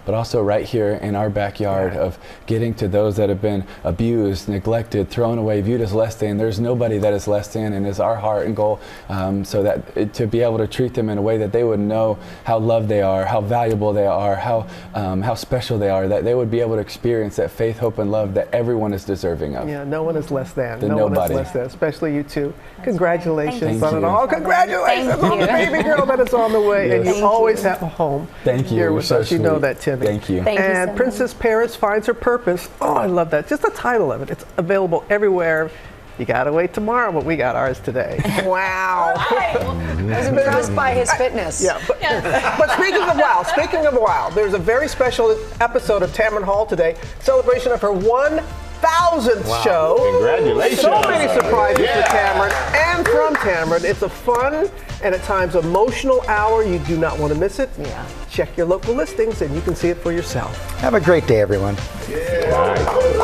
but also right here in our backyard, of getting to those that have been abused, neglected, thrown away, viewed as less than. There's nobody that is less than, and is our heart and goal, so that to be able to treat them in a way that they would know how loved they are, how valuable they are, how special they are, that they would be able to experience that faith, hope, and love that everyone is deserving of. Yeah, no one is less than. Than no nobody. one is less than, especially you two. Congratulations Thank on it you. all. Congratulations on the baby girl that is on the way. Yes. And you Thank always you. have a home Thank you. here with So us. You know sweet. that, Timmy. Thank you. Thank you And so Princess Paris Finds Her Purpose. Oh, I love that. Just the title of it. It's available everywhere. You gotta wait tomorrow, but we got ours today. Wow. I was impressed by his fitness. Yeah, but speaking of wow, there's a very special episode of Tamron Hall today, celebration of her 1,000th show. Congratulations. So many surprises for Tamron and from Tamron. It's a fun and at times emotional hour. You do not want to miss it. Yeah. Check your local listings and you can see it for yourself. Have a great day, everyone. Yeah.